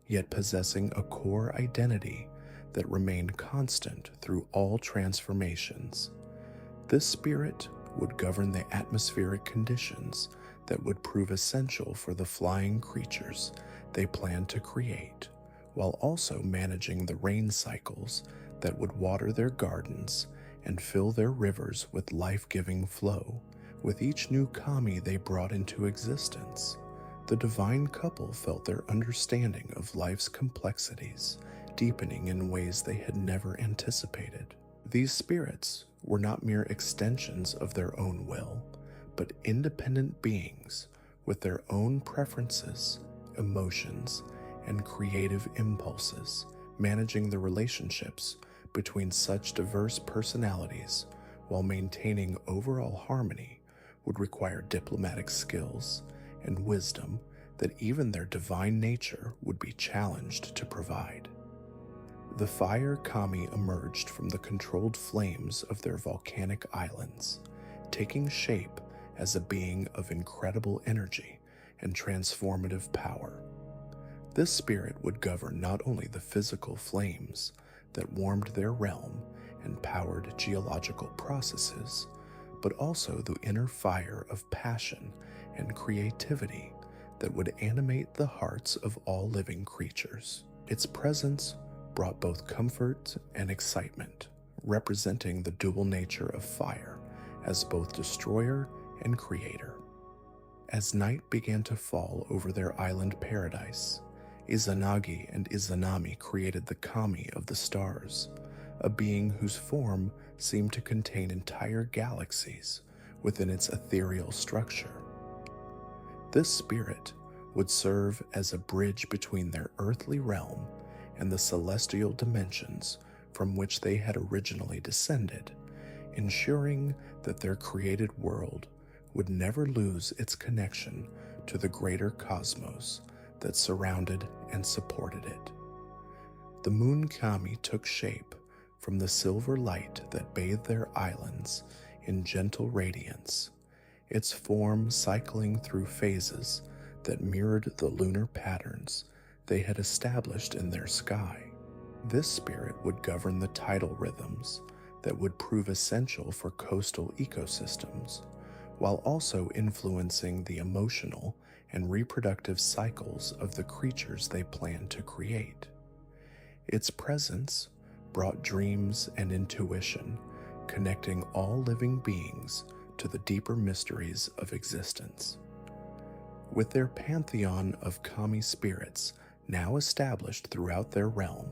yet possessing a core identity that remained constant through all transformations. This spirit would govern the atmospheric conditions that would prove essential for the flying creatures they planned to create, while also managing the rain cycles that would water their gardens and fill their rivers with life-giving flow. With each new kami they brought into existence, the divine couple felt their understanding of life's complexities deepening in ways they had never anticipated. These spirits were not mere extensions of their own will, but independent beings with their own preferences, emotions, and creative impulses, managing the relationships between such diverse personalities while maintaining overall harmony would require diplomatic skills and wisdom that even their divine nature would be challenged to provide. The fire kami emerged from the controlled flames of their volcanic islands, taking shape as a being of incredible energy and transformative power. This spirit would govern not only the physical flames that warmed their realm and powered geological processes, but also the inner fire of passion and creativity that would animate the hearts of all living creatures. Its presence brought both comfort and excitement, representing the dual nature of fire as both destroyer and creator. As night began to fall over their island paradise, Izanagi and Izanami created the kami of the stars, a being whose form seemed to contain entire galaxies within its ethereal structure. This spirit would serve as a bridge between their earthly realm and the celestial dimensions from which they had originally descended, ensuring that their created world would never lose its connection to the greater cosmos that surrounded and supported it. The moon kami took shape from the silver light that bathed their islands in gentle radiance, its form cycling through phases that mirrored the lunar patterns they had established in their sky. This spirit would govern the tidal rhythms that would prove essential for coastal ecosystems, while also influencing the emotional and reproductive cycles of the creatures they planned to create. Its presence brought dreams and intuition, connecting all living beings to the deeper mysteries of existence. With their pantheon of kami spirits now established throughout their realm,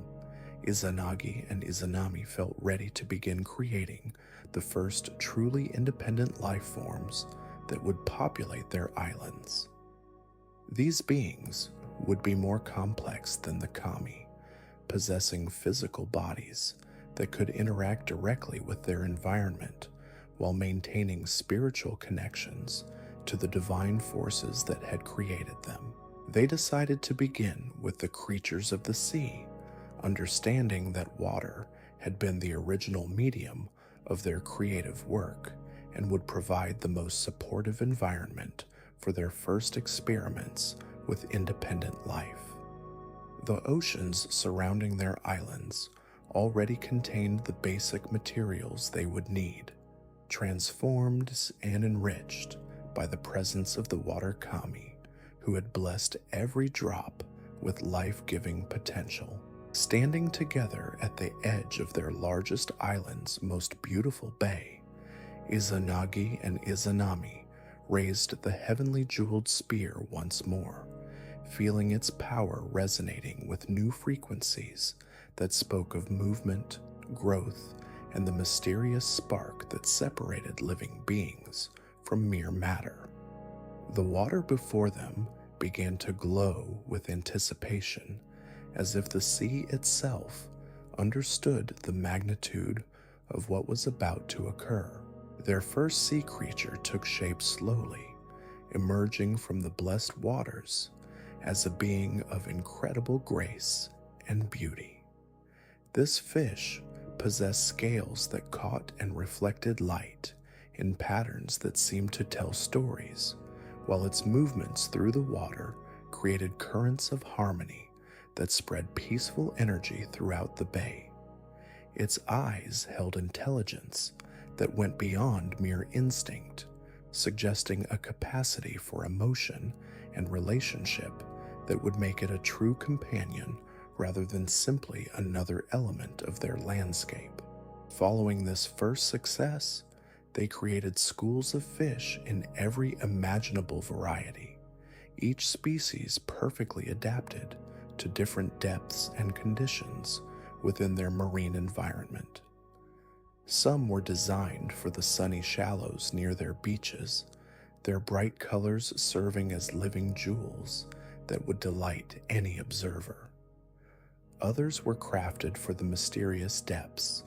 Izanagi and Izanami felt ready to begin creating the first truly independent life forms that would populate their islands. These beings would be more complex than the kami, possessing physical bodies that could interact directly with their environment while maintaining spiritual connections to the divine forces that had created them. They decided to begin with the creatures of the sea, understanding that water had been the original medium of their creative work and would provide the most supportive environment for their first experiments with independent life. The oceans surrounding their islands already contained the basic materials they would need, transformed and enriched by the presence of the water kami, who had blessed every drop with life-giving potential. Standing together at the edge of their largest island's most beautiful bay, Izanagi and Izanami raised the heavenly jeweled spear once more, feeling its power resonating with new frequencies that spoke of movement, growth, and the mysterious spark that separated living beings from mere matter. The water before them began to glow with anticipation, as if the sea itself understood the magnitude of what was about to occur. Their first sea creature took shape slowly, emerging from the blessed waters as a being of incredible grace and beauty. This fish possessed scales that caught and reflected light in patterns that seemed to tell stories, while its movements through the water created currents of harmony that spread peaceful energy throughout the bay. Its eyes held intelligence that went beyond mere instinct, suggesting a capacity for emotion and relationship that would make it a true companion rather than simply another element of their landscape. Following this first success, they created schools of fish in every imaginable variety, each species perfectly adapted to different depths and conditions within their marine environment. Some were designed for the sunny shallows near their beaches, their bright colors serving as living jewels that would delight any observer. Others were crafted for the mysterious depths,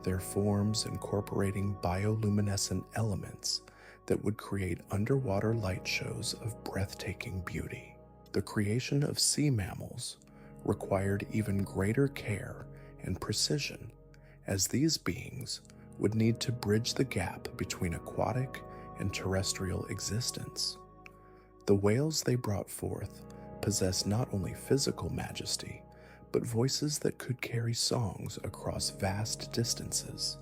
their forms incorporating bioluminescent elements that would create underwater light shows of breathtaking beauty. The creation of sea mammals required even greater care and precision, as these beings would need to bridge the gap between aquatic and terrestrial existence. The whales they brought forth possessed not only physical majesty, but voices that could carry songs across vast distances,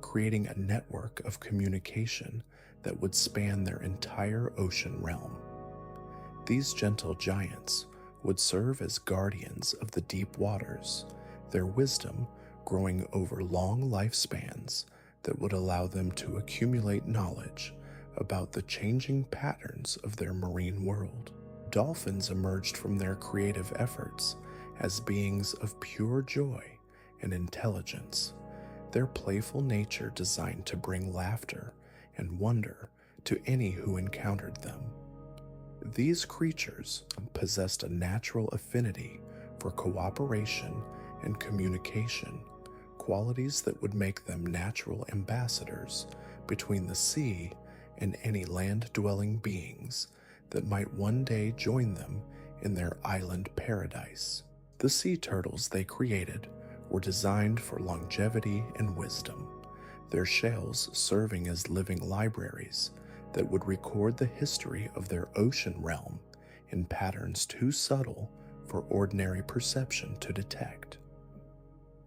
creating a network of communication that would span their entire ocean realm. These gentle giants would serve as guardians of the deep waters, their wisdom growing over long lifespans that would allow them to accumulate knowledge about the changing patterns of their marine world. Dolphins emerged from their creative efforts as beings of pure joy and intelligence, their playful nature designed to bring laughter and wonder to any who encountered them. These creatures possessed a natural affinity for cooperation and communication, qualities that would make them natural ambassadors between the sea and any land-dwelling beings that might one day join them in their island paradise. The sea turtles they created were designed for longevity and wisdom, their shells serving as living libraries that would record the history of their ocean realm in patterns too subtle for ordinary perception to detect.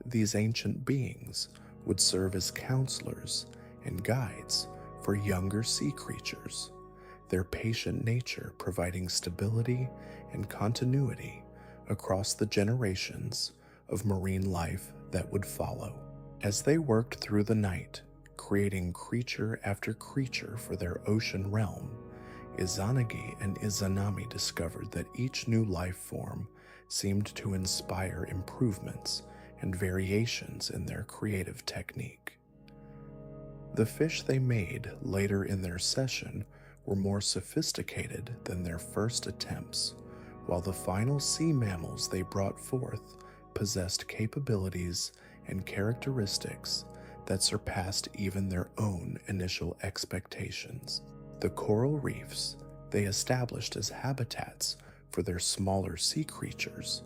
These ancient beings would serve as counselors and guides for younger sea creatures, their patient nature providing stability and continuity across the generations of marine life that would follow. As they worked through the night, creating creature after creature for their ocean realm, Izanagi and Izanami discovered that each new life form seemed to inspire improvements and variations in their creative technique. The fish they made later in their session were more sophisticated than their first attempts, while the final sea mammals they brought forth possessed capabilities and characteristics that surpassed even their own initial expectations. The coral reefs they established as habitats for their smaller sea creatures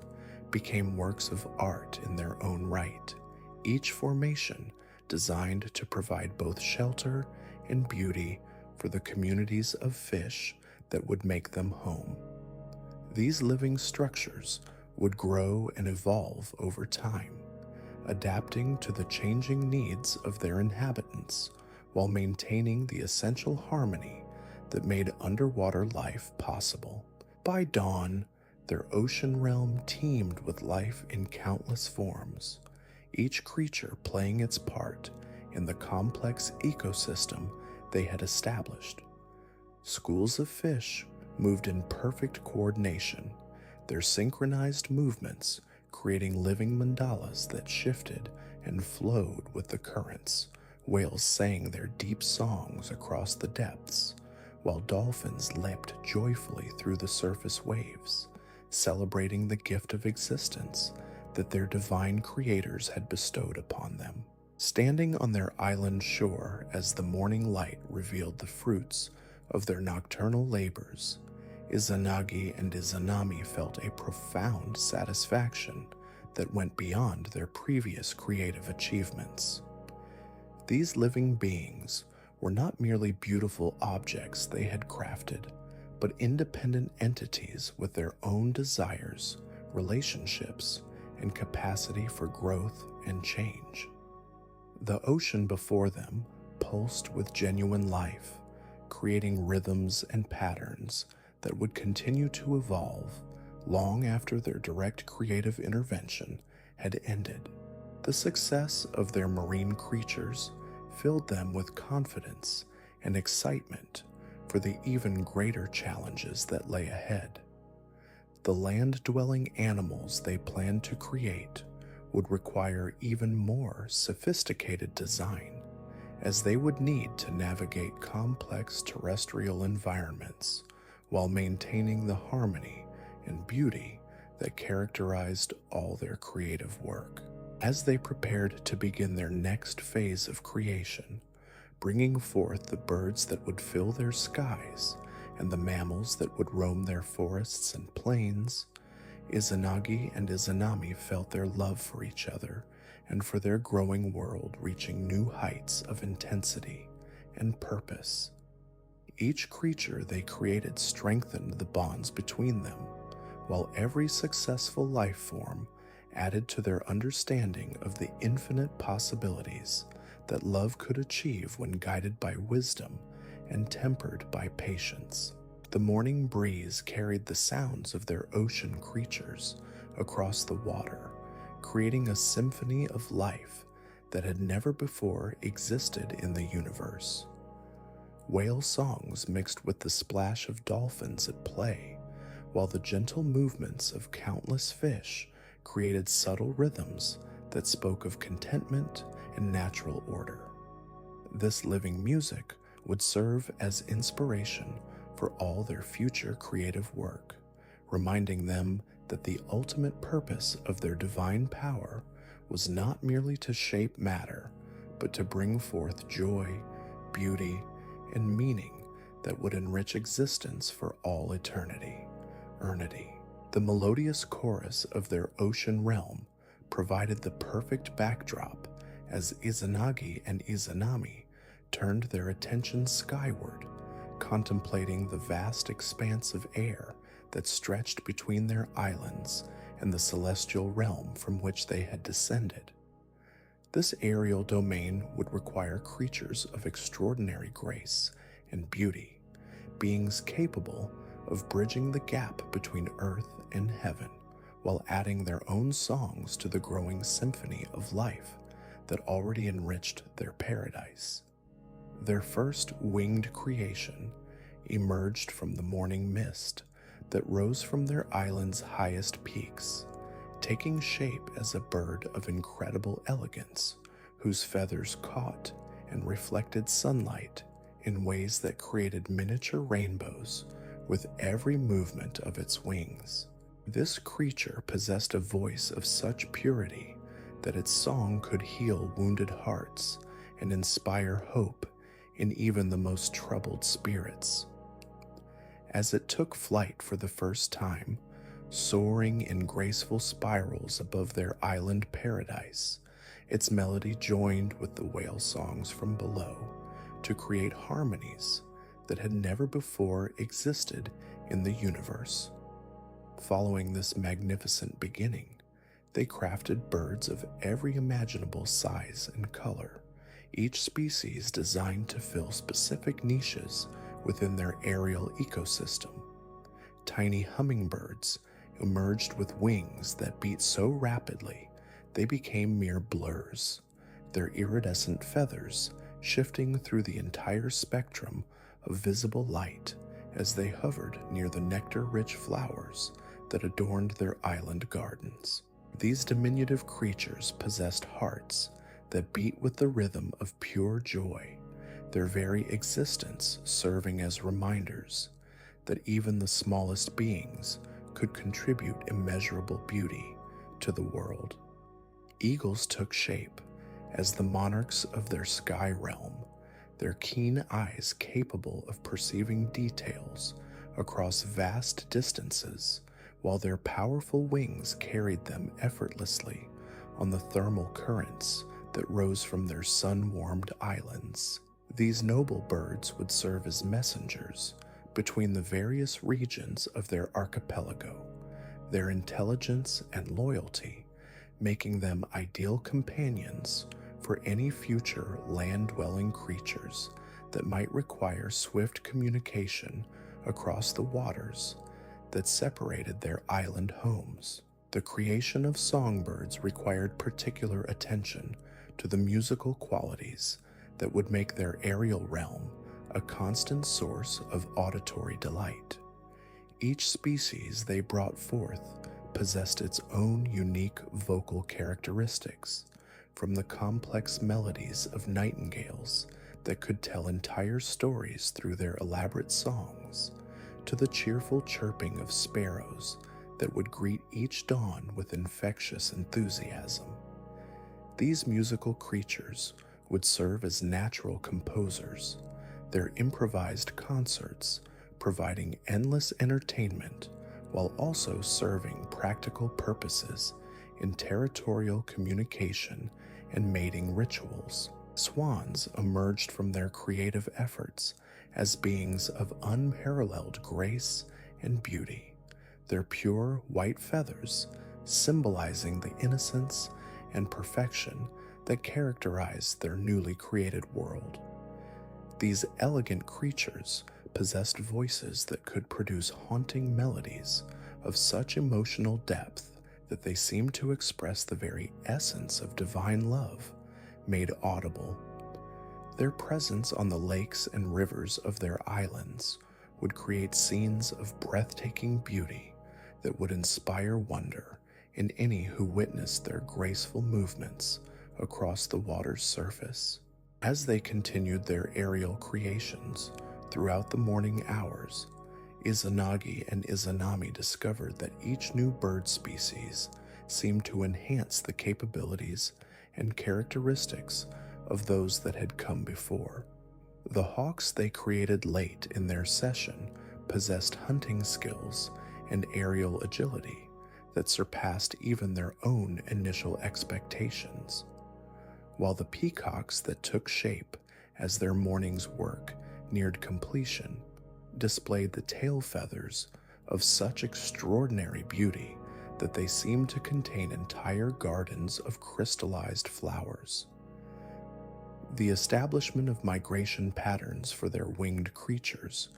became works of art in their own right, each formation designed to provide both shelter and beauty for the communities of fish that would make them home. These living structures would grow and evolve over time, adapting to the changing needs of their inhabitants while maintaining the essential harmony that made underwater life possible. By dawn, their ocean realm teemed with life in countless forms, each creature playing its part in the complex ecosystem they had established. Schools of fish moved in perfect coordination, their synchronized movements creating living mandalas that shifted and flowed with the currents. Whales sang their deep songs across the depths, while dolphins leapt joyfully through the surface waves, celebrating the gift of existence that their divine creators had bestowed upon them. Standing on their island shore as the morning light revealed the fruits of their nocturnal labors, Izanagi and Izanami felt a profound satisfaction that went beyond their previous creative achievements. These living beings were not merely beautiful objects they had crafted, but independent entities with their own desires, relationships, and capacity for growth and change. The ocean before them pulsed with genuine life, creating rhythms and patterns that would continue to evolve long after their direct creative intervention had ended. The success of their marine creatures filled them with confidence and excitement for the even greater challenges that lay ahead. The land-dwelling animals they planned to create would require even more sophisticated design, as they would need to navigate complex terrestrial environments while maintaining the harmony and beauty that characterized all their creative work. As they prepared to begin their next phase of creation, bringing forth the birds that would fill their skies and the mammals that would roam their forests and plains, Izanagi and Izanami felt their love for each other and for their growing world reaching new heights of intensity and purpose. Each creature they created strengthened the bonds between them, while every successful life form added to their understanding of the infinite possibilities that love could achieve when guided by wisdom and tempered by patience. The morning breeze carried the sounds of their ocean creatures across the water, creating a symphony of life that had never before existed in the universe. Whale songs mixed with the splash of dolphins at play, while the gentle movements of countless fish created subtle rhythms that spoke of contentment and natural order. This living music would serve as inspiration for all their future creative work, reminding them that the ultimate purpose of their divine power was not merely to shape matter, but to bring forth joy, beauty, and meaning that would enrich existence for all eternity. The melodious chorus of their ocean realm provided the perfect backdrop as Izanagi and Izanami turned their attention skyward, contemplating the vast expanse of air that stretched between their islands and the celestial realm from which they had descended. This aerial domain would require creatures of extraordinary grace and beauty, beings capable of bridging the gap between earth and heaven, while adding their own songs to the growing symphony of life that already enriched their paradise. Their first winged creation emerged from the morning mist that rose from their island's highest peaks, taking shape as a bird of incredible elegance, whose feathers caught and reflected sunlight in ways that created miniature rainbows with every movement of its wings. This creature possessed a voice of such purity that its song could heal wounded hearts and inspire hope in even the most troubled spirits. As it took flight for the first time, soaring in graceful spirals above their island paradise, its melody joined with the whale songs from below to create harmonies that had never before existed in the universe. Following this magnificent beginning, they crafted birds of every imaginable size and color, each species designed to fill specific niches within their aerial ecosystem. Tiny hummingbirds emerged with wings that beat so rapidly they became mere blurs, their iridescent feathers shifting through the entire spectrum of visible light as they hovered near the nectar-rich flowers that adorned their island gardens. These diminutive creatures possessed hearts that beat with the rhythm of pure joy, their very existence serving as reminders that even the smallest beings could contribute immeasurable beauty to the world. Eagles took shape as the monarchs of their sky realm, their keen eyes capable of perceiving details across vast distances, while their powerful wings carried them effortlessly on the thermal currents that rose from their sun-warmed islands. These noble birds would serve as messengers between the various regions of their archipelago, their intelligence and loyalty making them ideal companions for any future land-dwelling creatures that might require swift communication across the waters that separated their island homes. The creation of songbirds required particular attention to the musical qualities that would make their aerial realm a constant source of auditory delight. Each species they brought forth possessed its own unique vocal characteristics, from the complex melodies of nightingales that could tell entire stories through their elaborate songs, to the cheerful chirping of sparrows that would greet each dawn with infectious enthusiasm. These musical creatures would serve as natural composers, their improvised concerts providing endless entertainment while also serving practical purposes in territorial communication and mating rituals. Swans emerged from their creative efforts as beings of unparalleled grace and beauty, their pure white feathers symbolizing the innocence and perfection that characterized their newly created world. These elegant creatures possessed voices that could produce haunting melodies of such emotional depth that they seemed to express the very essence of divine love made audible. Their presence on the lakes and rivers of their islands would create scenes of breathtaking beauty that would inspire wonder in any who witnessed their graceful movements across the water's surface. As they continued their aerial creations throughout the morning hours, Izanagi and Izanami discovered that each new bird species seemed to enhance the capabilities and characteristics of those that had come before. The hawks they created late in their session possessed hunting skills and aerial agility that surpassed even their own initial expectations, while the peacocks that took shape as their morning's work neared completion displayed the tail feathers of such extraordinary beauty that they seemed to contain entire gardens of crystallized flowers. The establishment of migration patterns for their winged creatures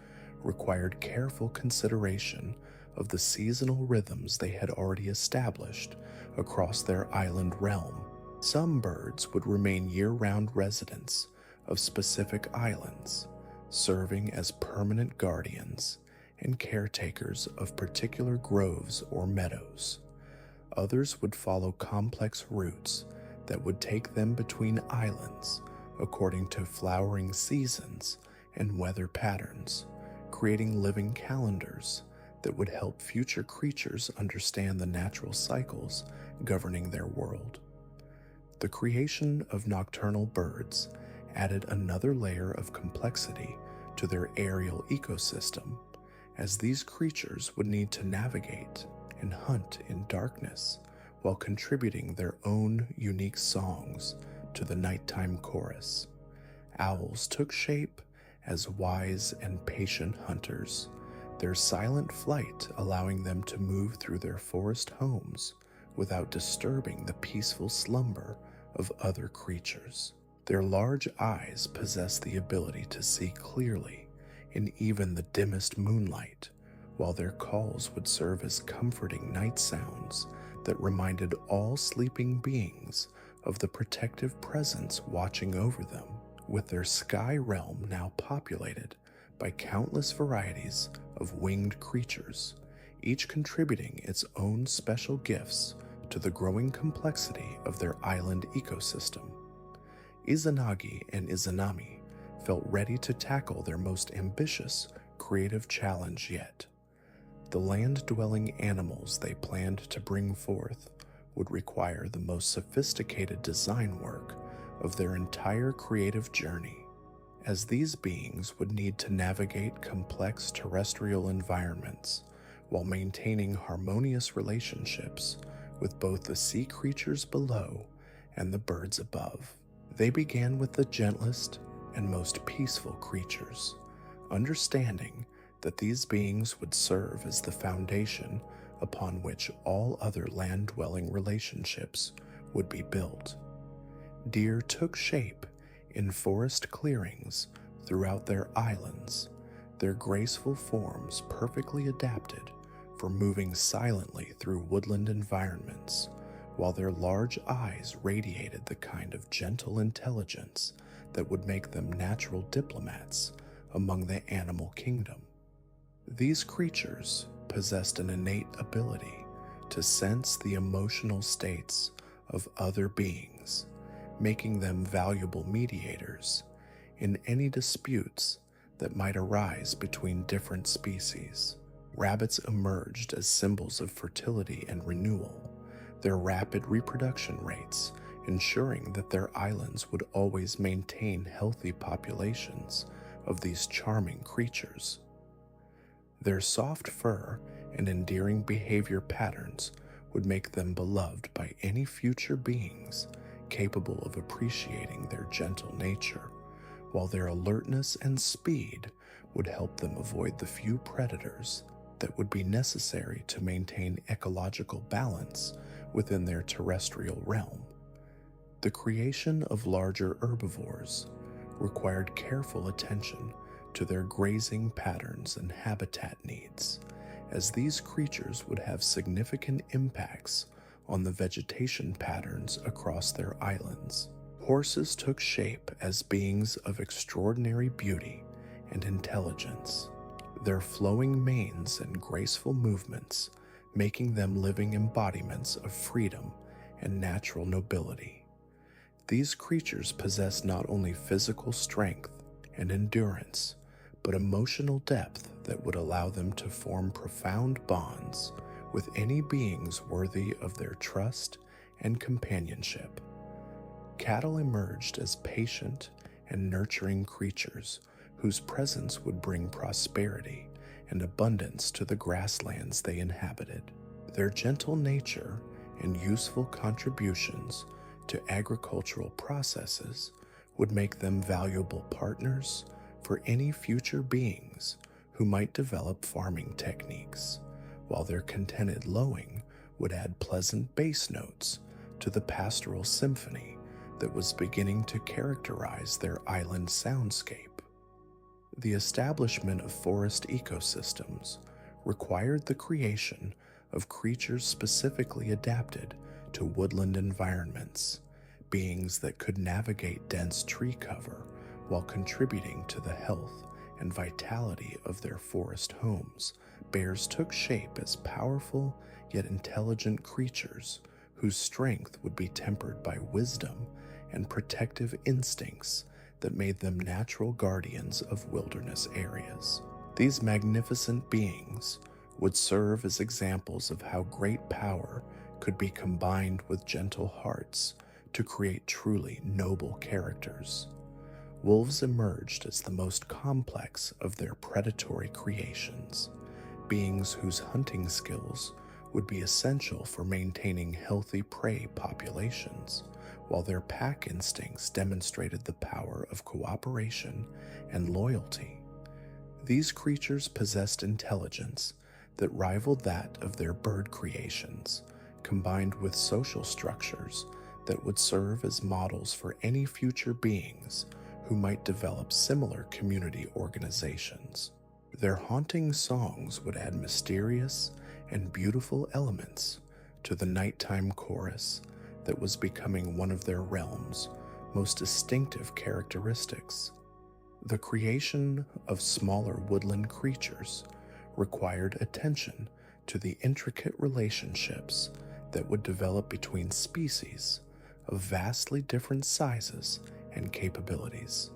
required careful consideration of the seasonal rhythms they had already established across their island realm. Some birds would remain year-round residents of specific islands, serving as permanent guardians and caretakers of particular groves or meadows. Others would follow complex routes that would take them between islands according to flowering seasons and weather patterns, creating living calendars that would help future creatures understand the natural cycles governing their world. The creation of nocturnal birds added another layer of complexity to their aerial ecosystem, as these creatures would need to navigate and hunt in darkness while contributing their own unique songs to the nighttime chorus. Owls took shape as wise and patient hunters, their silent flight allowing them to move through their forest homes without disturbing the peaceful slumber of other creatures. Their large eyes possess the ability to see clearly in even the dimmest moonlight, while their calls would serve as comforting night sounds that reminded all sleeping beings of the protective presence watching over them. With their sky realm now populated by countless varieties of winged creatures, each contributing its own special gifts to the growing complexity of their island ecosystem, Izanagi and Izanami felt ready to tackle their most ambitious creative challenge yet. The land-dwelling animals they planned to bring forth would require the most sophisticated design work of their entire creative journey, as these beings would need to navigate complex terrestrial environments while maintaining harmonious relationships with both the sea creatures below and the birds above. They began with the gentlest and most peaceful creatures, understanding that these beings would serve as the foundation upon which all other land-dwelling relationships would be built. Deer took shape in forest clearings throughout their islands, their graceful forms perfectly adapted for moving silently through woodland environments, while their large eyes radiated the kind of gentle intelligence that would make them natural diplomats among the animal kingdom. These creatures possessed an innate ability to sense the emotional states of other beings, making them valuable mediators in any disputes that might arise between different species. Rabbits emerged as symbols of fertility and renewal, their rapid reproduction rates ensuring that their islands would always maintain healthy populations of these charming creatures. Their soft fur and endearing behavior patterns would make them beloved by any future beings capable of appreciating their gentle nature, while their alertness and speed would help them avoid the few predators that would be necessary to maintain ecological balance within their terrestrial realm. The creation of larger herbivores required careful attention to their grazing patterns and habitat needs, as these creatures would have significant impacts on the vegetation patterns across their islands. Horses took shape as beings of extraordinary beauty and intelligence, their flowing manes and graceful movements making them living embodiments of freedom and natural nobility. These creatures possess not only physical strength and endurance, but emotional depth that would allow them to form profound bonds with any beings worthy of their trust and companionship. Cattle emerged as patient and nurturing creatures whose presence would bring prosperity and abundance to the grasslands they inhabited. Their gentle nature and useful contributions to agricultural processes would make them valuable partners for any future beings who might develop farming techniques, while their contented lowing would add pleasant bass notes to the pastoral symphony that was beginning to characterize their island soundscape. The establishment of forest ecosystems required the creation of creatures specifically adapted to woodland environments, beings that could navigate dense tree cover while contributing to the health and vitality of their forest homes. Bears took shape as powerful yet intelligent creatures whose strength would be tempered by wisdom and protective instincts that made them natural guardians of wilderness areas. These magnificent beings would serve as examples of how great power could be combined with gentle hearts to create truly noble characters. Wolves emerged as the most complex of their predatory creations, beings whose hunting skills would be essential for maintaining healthy prey populations, while their pack instincts demonstrated the power of cooperation and loyalty. These creatures possessed intelligence that rivaled that of their bird creations, combined with social structures that would serve as models for any future beings who might develop similar community organizations. Their haunting songs would add mysterious and beautiful elements to the nighttime chorus that was becoming one of their realm's most distinctive characteristics. The creation of smaller woodland creatures required attention to the intricate relationships that would develop between species of vastly different sizes and capabilities.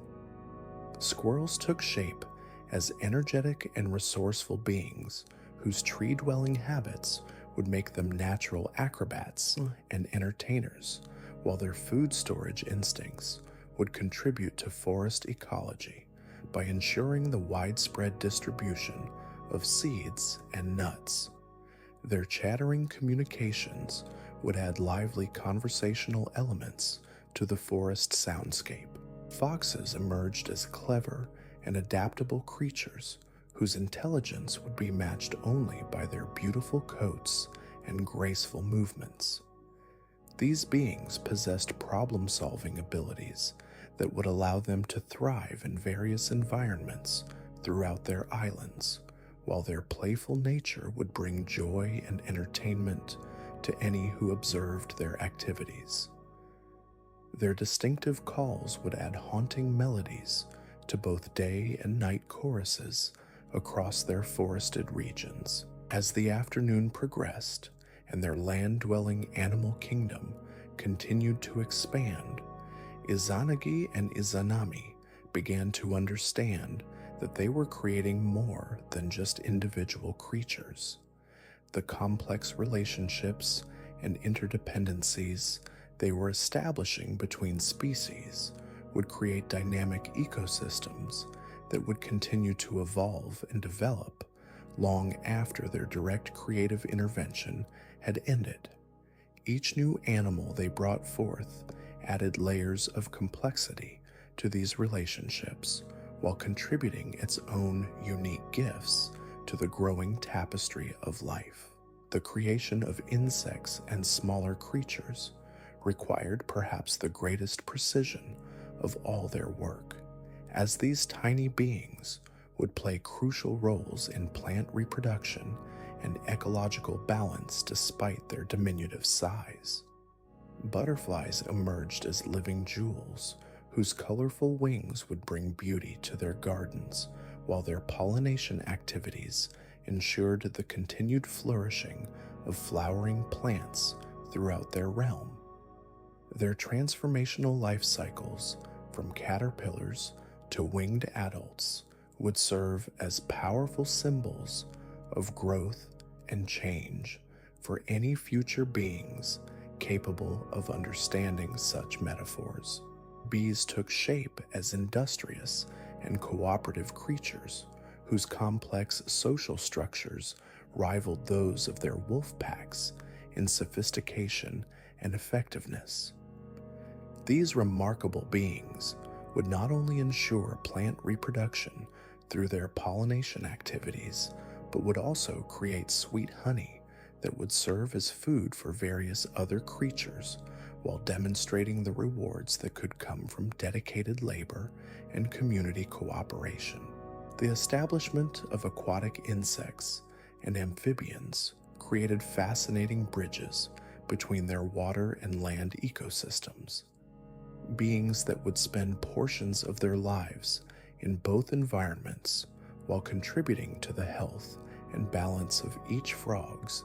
Squirrels took shape as energetic and resourceful beings whose tree-dwelling habits would make them natural acrobats and entertainers, while their food storage instincts would contribute to forest ecology by ensuring the widespread distribution of seeds and nuts. Their chattering communications would add lively conversational elements to the forest soundscape. Foxes emerged as clever and adaptable creatures whose intelligence would be matched only by their beautiful coats and graceful movements. These beings possessed problem-solving abilities that would allow them to thrive in various environments throughout their islands, while their playful nature would bring joy and entertainment to any who observed their activities. Their distinctive calls would add haunting melodies to both day and night choruses across their forested regions. As the afternoon progressed and their land-dwelling animal kingdom continued to expand, Izanagi and Izanami began to understand that they were creating more than just individual creatures. The complex relationships and interdependencies they were establishing between species would create dynamic ecosystems that would continue to evolve and develop long after their direct creative intervention had ended. Each new animal they brought forth added layers of complexity to these relationships while contributing its own unique gifts to the growing tapestry of life. The creation of insects and smaller creatures required perhaps the greatest precision of all their work, as these tiny beings would play crucial roles in plant reproduction and ecological balance despite their diminutive size. Butterflies emerged as living jewels whose colorful wings would bring beauty to their gardens, while their pollination activities ensured the continued flourishing of flowering plants throughout their realm. Their transformational life cycles, from caterpillars to winged adults, would serve as powerful symbols of growth and change for any future beings capable of understanding such metaphors. Bees took shape as industrious and cooperative creatures whose complex social structures rivaled those of their wolf packs in sophistication and effectiveness. These remarkable beings would not only ensure plant reproduction through their pollination activities, but would also create sweet honey that would serve as food for various other creatures, while demonstrating the rewards that could come from dedicated labor and community cooperation. The establishment of aquatic insects and amphibians created fascinating bridges between their water and land ecosystems. Beings that would spend portions of their lives in both environments while contributing to the health and balance of each frogs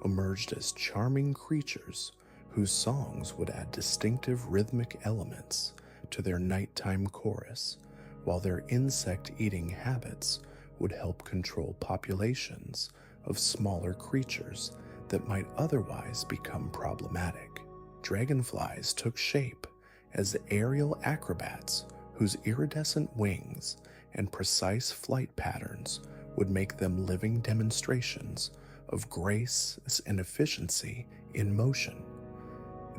emerged as charming creatures whose songs would add distinctive rhythmic elements to their nighttime chorus, while their insect-eating habits would help control populations of smaller creatures that might otherwise become problematic. Dragonflies took shape as aerial acrobats whose iridescent wings and precise flight patterns would make them living demonstrations of grace and efficiency in motion.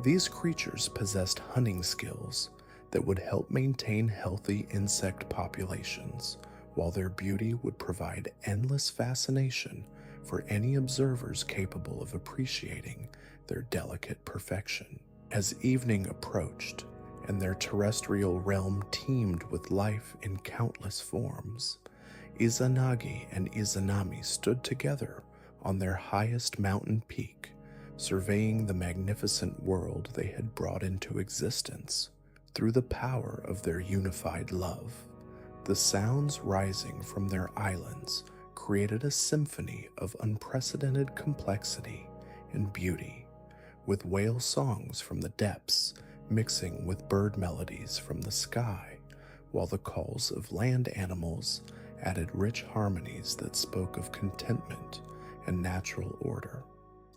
These creatures possessed hunting skills that would help maintain healthy insect populations, while their beauty would provide endless fascination for any observers capable of appreciating their delicate perfection. As evening approached and their terrestrial realm teemed with life in countless forms, Izanagi and Izanami stood together on their highest mountain peak, surveying the magnificent world they had brought into existence through the power of their unified love. The sounds rising from their islands created a symphony of unprecedented complexity and beauty, with whale songs from the depths mixing with bird melodies from the sky, while the calls of land animals added rich harmonies that spoke of contentment and natural order.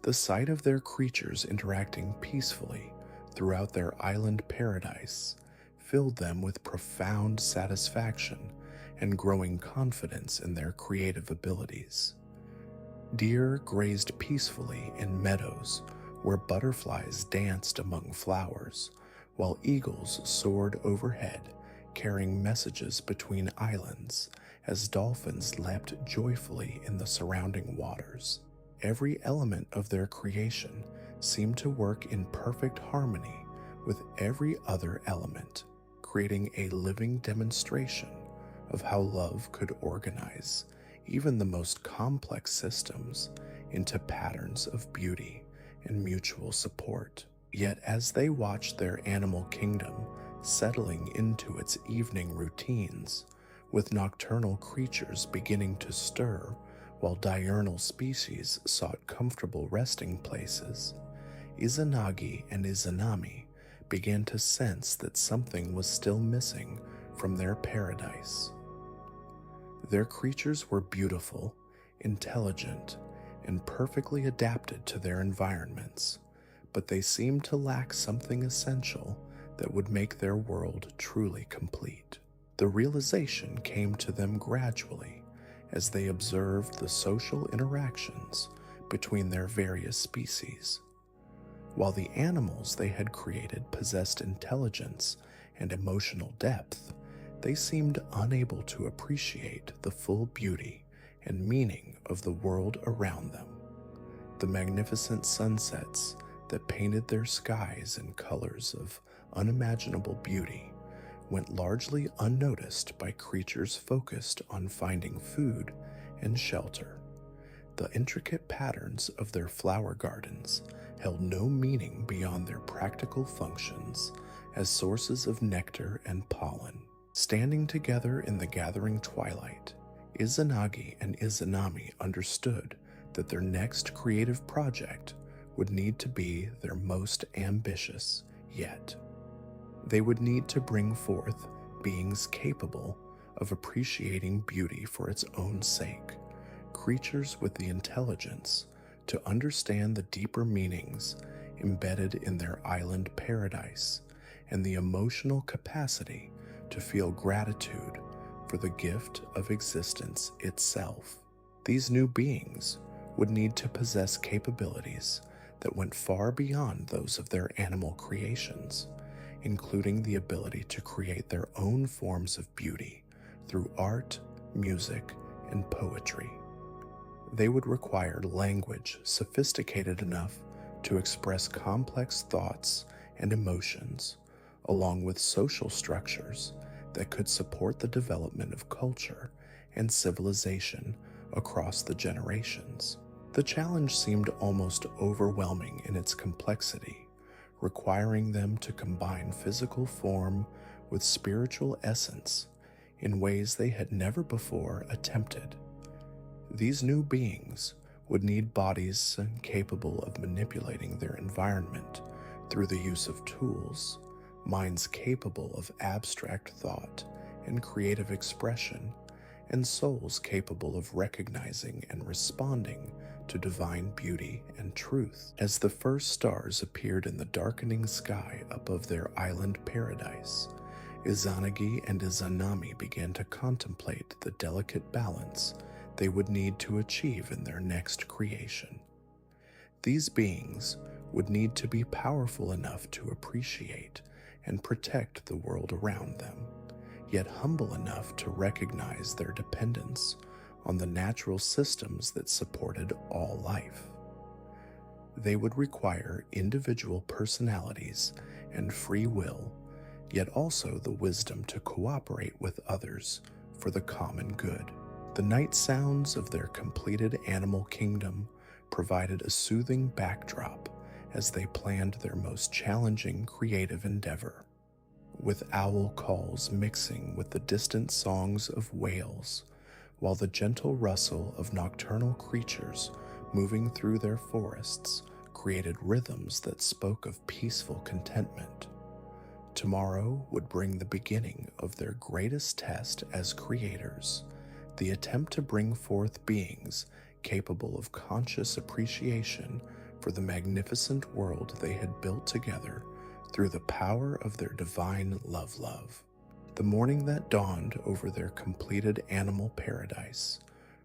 The sight of their creatures interacting peacefully throughout their island paradise filled them with profound satisfaction and growing confidence in their creative abilities. Deer grazed peacefully in meadows where butterflies danced among flowers, while eagles soared overhead, carrying messages between islands as dolphins leapt joyfully in the surrounding waters. Every element of their creation seemed to work in perfect harmony with every other element, creating a living demonstration of how love could organize even the most complex systems into patterns of beauty and mutual support. Yet as they watched their animal kingdom settling into its evening routines, with nocturnal creatures beginning to stir while diurnal species sought comfortable resting places, Izanagi and Izanami began to sense that something was still missing from their paradise. Their creatures were beautiful, intelligent, and perfectly adapted to their environments, but they seemed to lack something essential that would make their world truly complete. The realization came to them gradually as they observed the social interactions between their various species. While the animals they had created possessed intelligence and emotional depth, they seemed unable to appreciate the full beauty and meaning of the world around them. The magnificent sunsets that painted their skies in colors of unimaginable beauty went largely unnoticed by creatures focused on finding food and shelter. The intricate patterns of their flower gardens held no meaning beyond their practical functions as sources of nectar and pollen. Standing together in the gathering twilight, Izanagi and Izanami understood that their next creative project would need to be their most ambitious yet. They would need to bring forth beings capable of appreciating beauty for its own sake, creatures with the intelligence to understand the deeper meanings embedded in their island paradise, and the emotional capacity to feel gratitude for the gift of existence itself. These new beings would need to possess capabilities that went far beyond those of their animal creations, including the ability to create their own forms of beauty through art, music, and poetry. They would require language sophisticated enough to express complex thoughts and emotions, along with social structures that could support the development of culture and civilization across the generations. The challenge seemed almost overwhelming in its complexity, requiring them to combine physical form with spiritual essence in ways they had never before attempted. These new beings would need bodies capable of manipulating their environment through the use of tools, minds capable of abstract thought and creative expression, and souls capable of recognizing and responding to divine beauty and truth. As the first stars appeared in the darkening sky above their island paradise, Izanagi and Izanami began to contemplate the delicate balance they would need to achieve in their next creation. These beings would need to be powerful enough to appreciate and protect the world around them, yet humble enough to recognize their dependence on the natural systems that supported all life. They would require individual personalities and free will, yet also the wisdom to cooperate with others for the common good. The night sounds of their completed animal kingdom provided a soothing backdrop as they planned their most challenging creative endeavor, with owl calls mixing with the distant songs of whales, while the gentle rustle of nocturnal creatures moving through their forests created rhythms that spoke of peaceful contentment. Tomorrow would bring the beginning of their greatest test as creators, the attempt to bring forth beings capable of conscious appreciation for the magnificent world they had built together through the power of their divine love. The morning that dawned over their completed animal paradise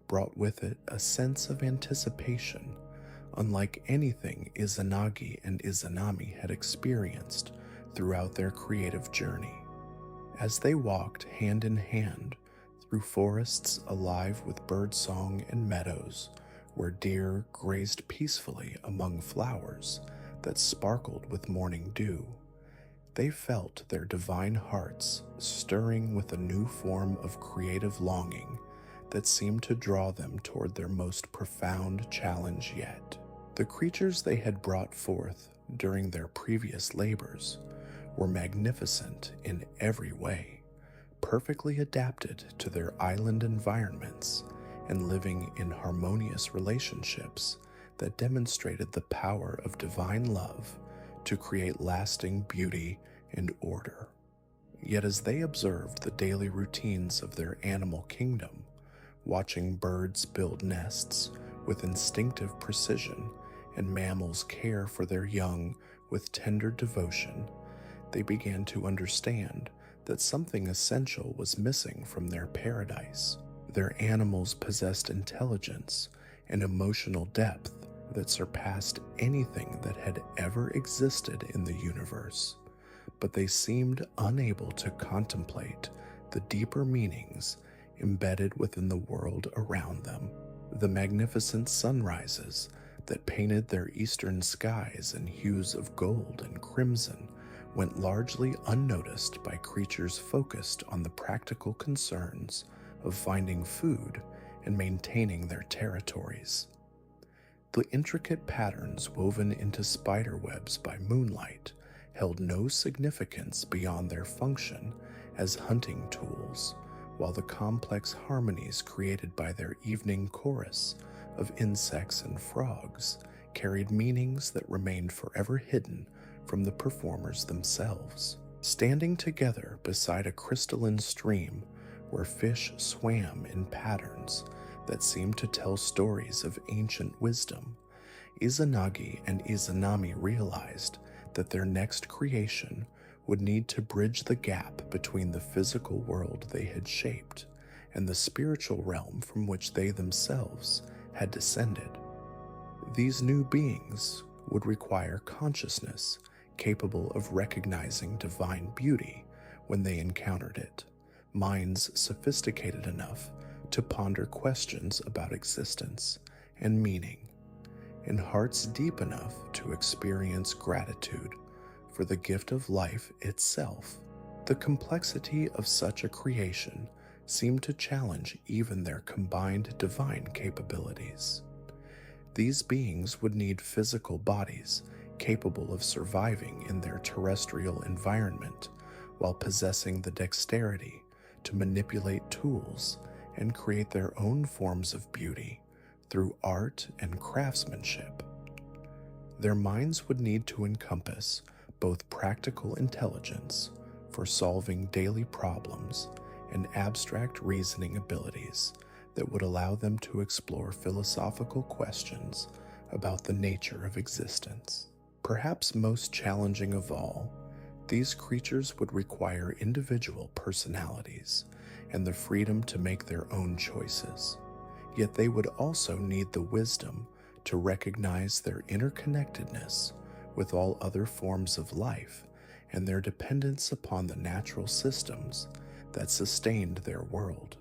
brought with it a sense of anticipation unlike anything Izanagi and Izanami had experienced throughout their creative journey. As they walked hand in hand through forests alive with birdsong and meadows where deer grazed peacefully among flowers that sparkled with morning dew, they felt their divine hearts stirring with a new form of creative longing that seemed to draw them toward their most profound challenge yet. The creatures they had brought forth during their previous labors were magnificent in every way, perfectly adapted to their island environments and living in harmonious relationships that demonstrated the power of divine love to create lasting beauty and order. Yet as they observed the daily routines of their animal kingdom, watching birds build nests with instinctive precision and mammals care for their young with tender devotion, they began to understand that something essential was missing from their paradise. Their animals possessed intelligence and emotional depth that surpassed anything that had ever existed in the universe, but they seemed unable to contemplate the deeper meanings embedded within the world around them. The magnificent sunrises that painted their eastern skies in hues of gold and crimson went largely unnoticed by creatures focused on the practical concerns of finding food and maintaining their territories. The intricate patterns woven into spider webs by moonlight held no significance beyond their function as hunting tools, while the complex harmonies created by their evening chorus of insects and frogs carried meanings that remained forever hidden from the performers themselves. Standing together beside a crystalline stream where fish swam in patterns that seemed to tell stories of ancient wisdom, Izanagi and Izanami realized that their next creation would need to bridge the gap between the physical world they had shaped and the spiritual realm from which they themselves had descended. These new beings would require consciousness capable of recognizing divine beauty when they encountered it, minds sophisticated enough to ponder questions about existence and meaning, and hearts deep enough to experience gratitude for the gift of life itself. The complexity of such a creation seemed to challenge even their combined divine capabilities. These beings would need physical bodies capable of surviving in their terrestrial environment while possessing the dexterity to manipulate tools and create their own forms of beauty through art and craftsmanship. Their minds would need to encompass both practical intelligence for solving daily problems and abstract reasoning abilities that would allow them to explore philosophical questions about the nature of existence. Perhaps most challenging of all, these creatures would require individual personalities and the freedom to make their own choices. Yet they would also need the wisdom to recognize their interconnectedness with all other forms of life and their dependence upon the natural systems that sustained their world.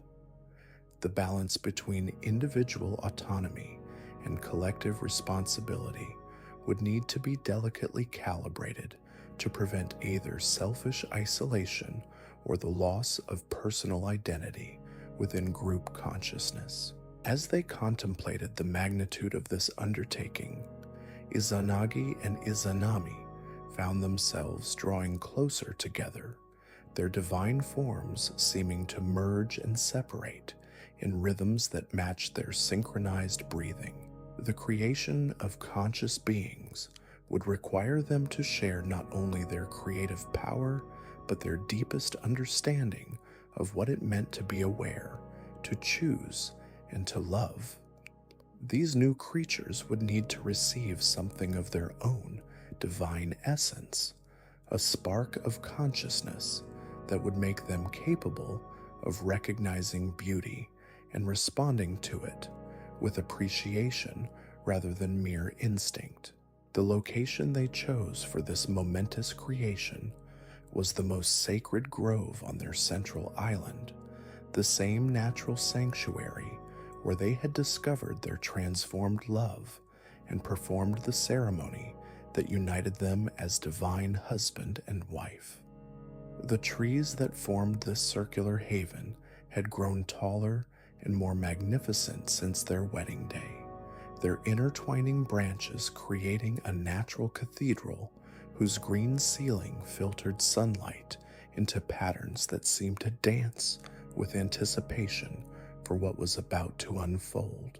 The balance between individual autonomy and collective responsibility would need to be delicately calibrated to prevent either selfish isolation or the loss of personal identity within group consciousness. As they contemplated the magnitude of this undertaking, Izanagi and Izanami found themselves drawing closer together, their divine forms seeming to merge and separate in rhythms that matched their synchronized breathing. The creation of conscious beings would require them to share not only their creative power, but their deepest understanding of what it meant to be aware, to choose, and to love. These new creatures would need to receive something of their own divine essence, a spark of consciousness that would make them capable of recognizing beauty and responding to it with appreciation rather than mere instinct. The location they chose for this momentous creation was the most sacred grove on their central island, the same natural sanctuary where they had discovered their transformed love and performed the ceremony that united them as divine husband and wife. The trees that formed this circular haven had grown taller and more magnificent since their wedding day, their intertwining branches creating a natural cathedral whose green ceiling filtered sunlight into patterns that seemed to dance with anticipation for what was about to unfold.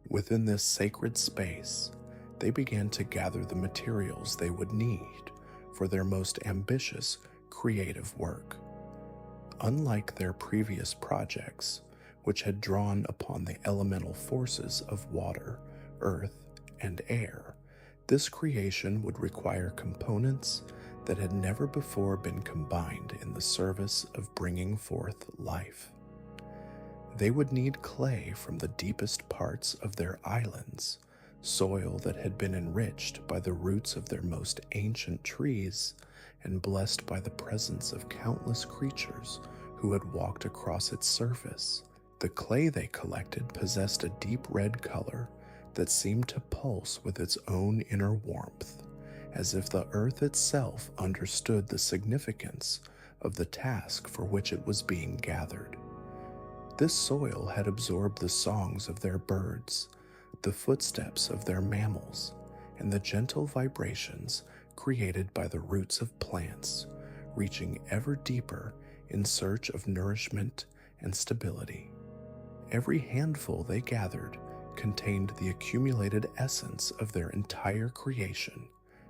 Within this sacred space, they began to gather the materials they would need for their most ambitious creative work. Unlike their previous projects, which had drawn upon the elemental forces of water, earth, and air, this creation would require components that had never before been combined in the service of bringing forth life. They would need clay from the deepest parts of their islands, soil that had been enriched by the roots of their most ancient trees and blessed by the presence of countless creatures who had walked across its surface, The clay they collected possessed a deep red color that seemed to pulse with its own inner warmth, as if the earth itself understood the significance of the task for which it was being gathered. This soil had absorbed the songs of their birds, the footsteps of their mammals, and the gentle vibrations created by the roots of plants, reaching ever deeper in search of nourishment and stability. Every handful they gathered contained the accumulated essence of their entire creation,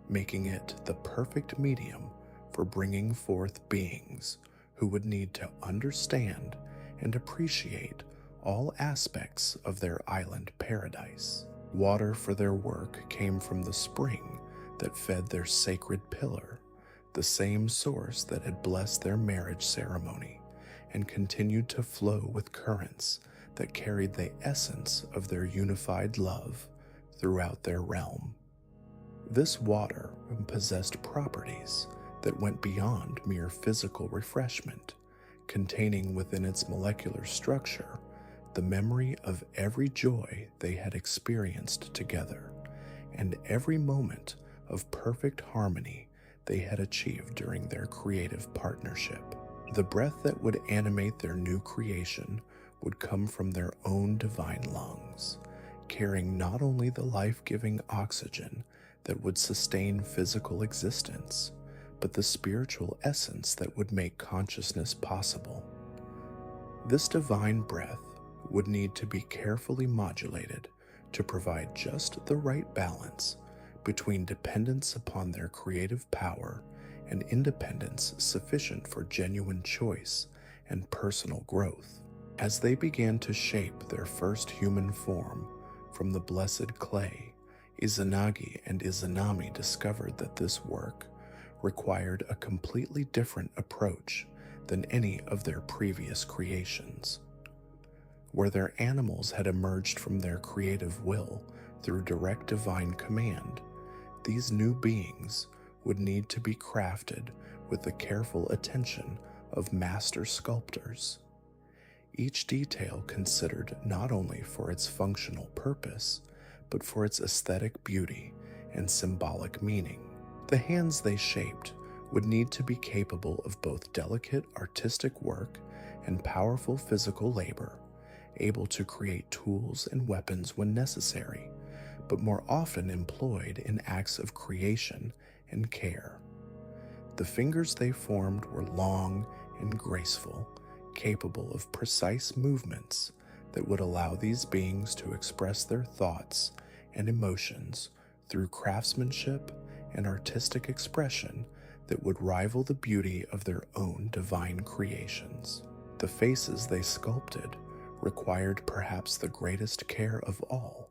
making it the perfect medium for bringing forth beings who would need to understand and appreciate all aspects of their island paradise. Water for their work came from the spring that fed their sacred pillar, the same source that had blessed their marriage ceremony, and continued to flow with currents that carried the essence of their unified love throughout their realm. This water possessed properties that went beyond mere physical refreshment, containing within its molecular structure the memory of every joy they had experienced together, and every moment of perfect harmony they had achieved during their creative partnership. The breath that would animate their new creation would come from their own divine lungs, carrying not only the life-giving oxygen that would sustain physical existence, but the spiritual essence that would make consciousness possible. This divine breath would need to be carefully modulated to provide just the right balance between dependence upon their creative power and independence sufficient for genuine choice and personal growth. As they began to shape their first human form from the blessed clay, Izanagi and Izanami discovered that this work required a completely different approach than any of their previous creations. Where their animals had emerged from their creative will through direct divine command, these new beings would need to be crafted with the careful attention of master sculptors. Each detail considered not only for its functional purpose, but for its aesthetic beauty and symbolic meaning. The hands they shaped would need to be capable of both delicate artistic work and powerful physical labor, able to create tools and weapons when necessary, but more often employed in acts of creation and care. The fingers they formed were long and graceful, capable of precise movements that would allow these beings to express their thoughts and emotions through craftsmanship and artistic expression that would rival the beauty of their own divine creations. The faces they sculpted required perhaps the greatest care of all,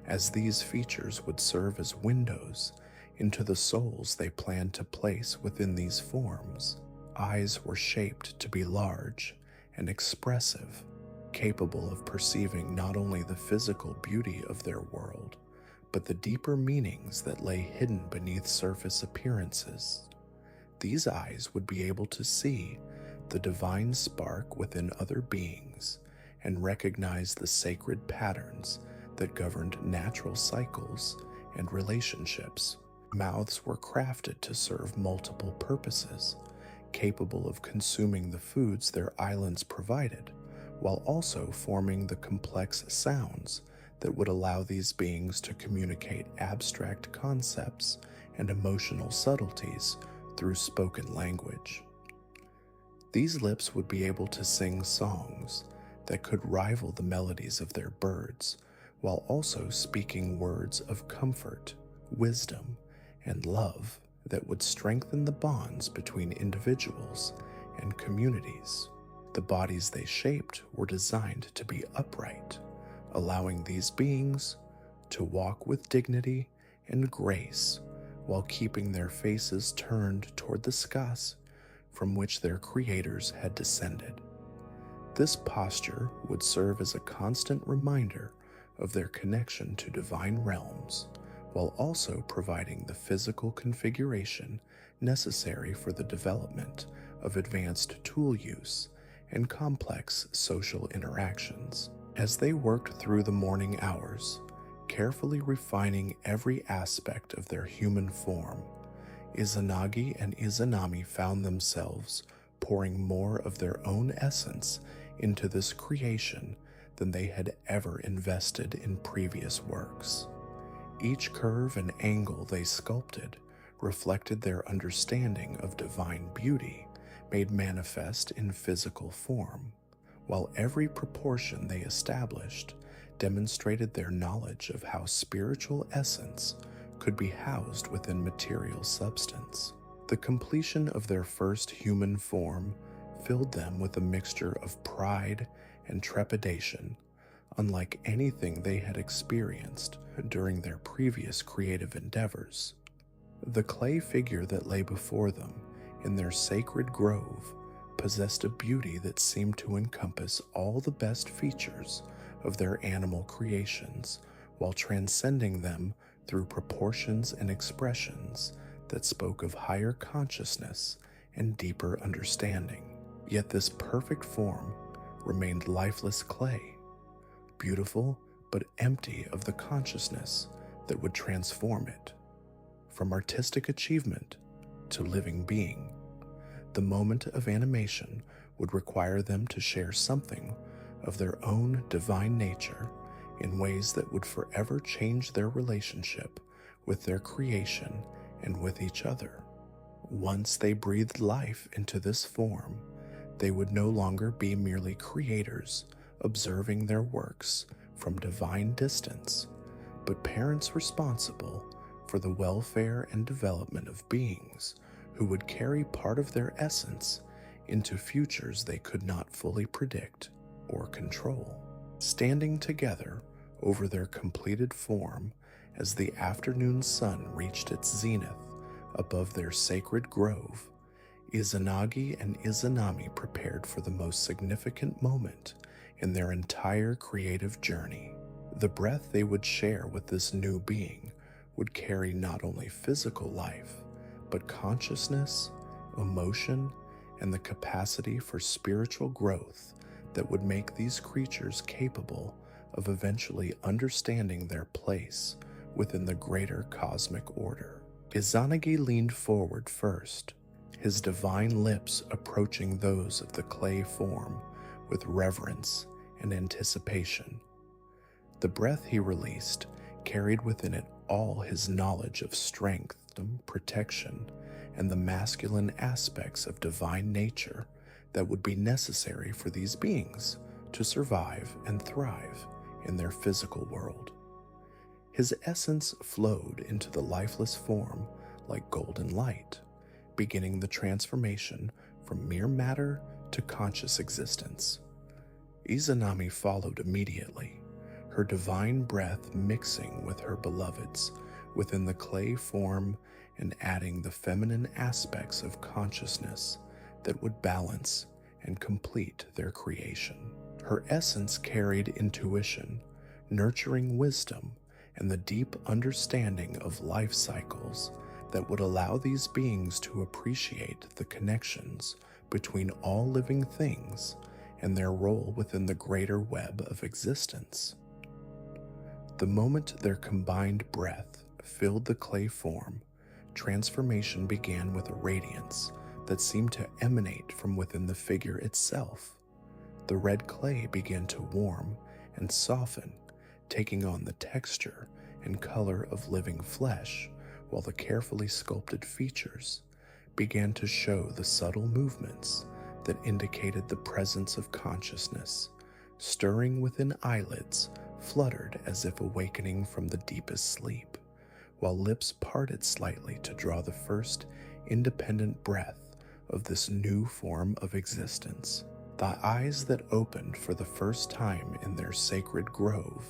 as these features would serve as windows into the souls they planned to place within these forms. Eyes were shaped to be large and expressive, capable of perceiving not only the physical beauty of their world, but the deeper meanings that lay hidden beneath surface appearances. These eyes would be able to see the divine spark within other beings and recognize the sacred patterns that governed natural cycles and relationships. Mouths were crafted to serve multiple purposes, capable of consuming the foods their islands provided, while also forming the complex sounds that would allow these beings to communicate abstract concepts and emotional subtleties through spoken language. These lips would be able to sing songs that could rival the melodies of their birds, while also speaking words of comfort, wisdom, and love that would strengthen the bonds between individuals and communities. The bodies they shaped were designed to be upright, allowing these beings to walk with dignity and grace while keeping their faces turned toward the skies from which their creators had descended. This posture would serve as a constant reminder of their connection to divine realms, while also providing the physical configuration necessary for the development of advanced tool use and complex social interactions. As they worked through the morning hours, carefully refining every aspect of their human form, Izanagi and Izanami found themselves pouring more of their own essence into this creation than they had ever invested in previous works. Each curve and angle they sculpted reflected their understanding of divine beauty made manifest in physical form, while every proportion they established demonstrated their knowledge of how spiritual essence could be housed within material substance. The completion of their first human form filled them with a mixture of pride and trepidation, unlike anything they had experienced during their previous creative endeavors. The clay figure that lay before them in their sacred grove possessed a beauty that seemed to encompass all the best features of their animal creations while transcending them through proportions and expressions that spoke of higher consciousness and deeper understanding. Yet this perfect form remained lifeless clay, beautiful but empty of the consciousness that would transform it. From artistic achievement to living being, the moment of animation would require them to share something of their own divine nature in ways that would forever change their relationship with their creation and with each other. Once they breathed life into this form, they would no longer be merely creators observing their works from divine distance, but parents responsible for the welfare and development of beings who would carry part of their essence into futures they could not fully predict or control. Standing together over their completed form as the afternoon sun reached its zenith above their sacred grove, Izanagi and Izanami prepared for the most significant moment in their entire creative journey. The breath they would share with this new being would carry not only physical life, but consciousness, emotion, and the capacity for spiritual growth that would make these creatures capable of eventually understanding their place within the greater cosmic order. Izanagi leaned forward first, his divine lips approaching those of the clay form with reverence and anticipation. The breath he released carried within it all his knowledge of strength, protection, and the masculine aspects of divine nature that would be necessary for these beings to survive and thrive in their physical world. His essence flowed into the lifeless form like golden light, beginning the transformation from mere matter to conscious existence. Izanami followed immediately, her divine breath mixing with her beloved's within the clay form and adding the feminine aspects of consciousness that would balance and complete their creation. Her essence carried intuition, nurturing wisdom, and the deep understanding of life cycles that would allow these beings to appreciate the connections between all living things and their role within the greater web of existence. The moment their combined breath filled the clay form, transformation began with a radiance that seemed to emanate from within the figure itself. The red clay began to warm and soften, taking on the texture and color of living flesh, while the carefully sculpted features began to show the subtle movements that indicated the presence of consciousness. Stirring within eyelids fluttered as if awakening from the deepest sleep, while lips parted slightly to draw the first independent breath of this new form of existence. The eyes that opened for the first time in their sacred grove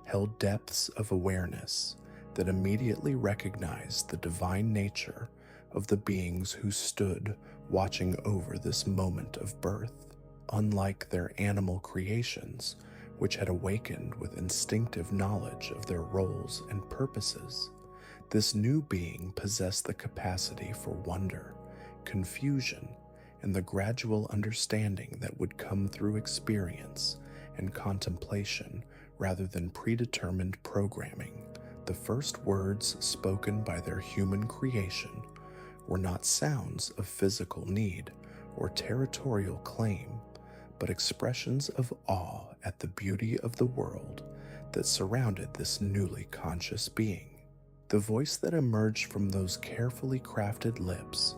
held depths of awareness that immediately recognized the divine nature of the beings who stood watching over this moment of birth. Unlike their animal creations, which had awakened with instinctive knowledge of their roles and purposes, this new being possessed the capacity for wonder, confusion, and the gradual understanding that would come through experience and contemplation rather than predetermined programming. The first words spoken by their human creation were not sounds of physical need or territorial claim, but expressions of awe at the beauty of the world that surrounded this newly conscious being. The voice that emerged from those carefully crafted lips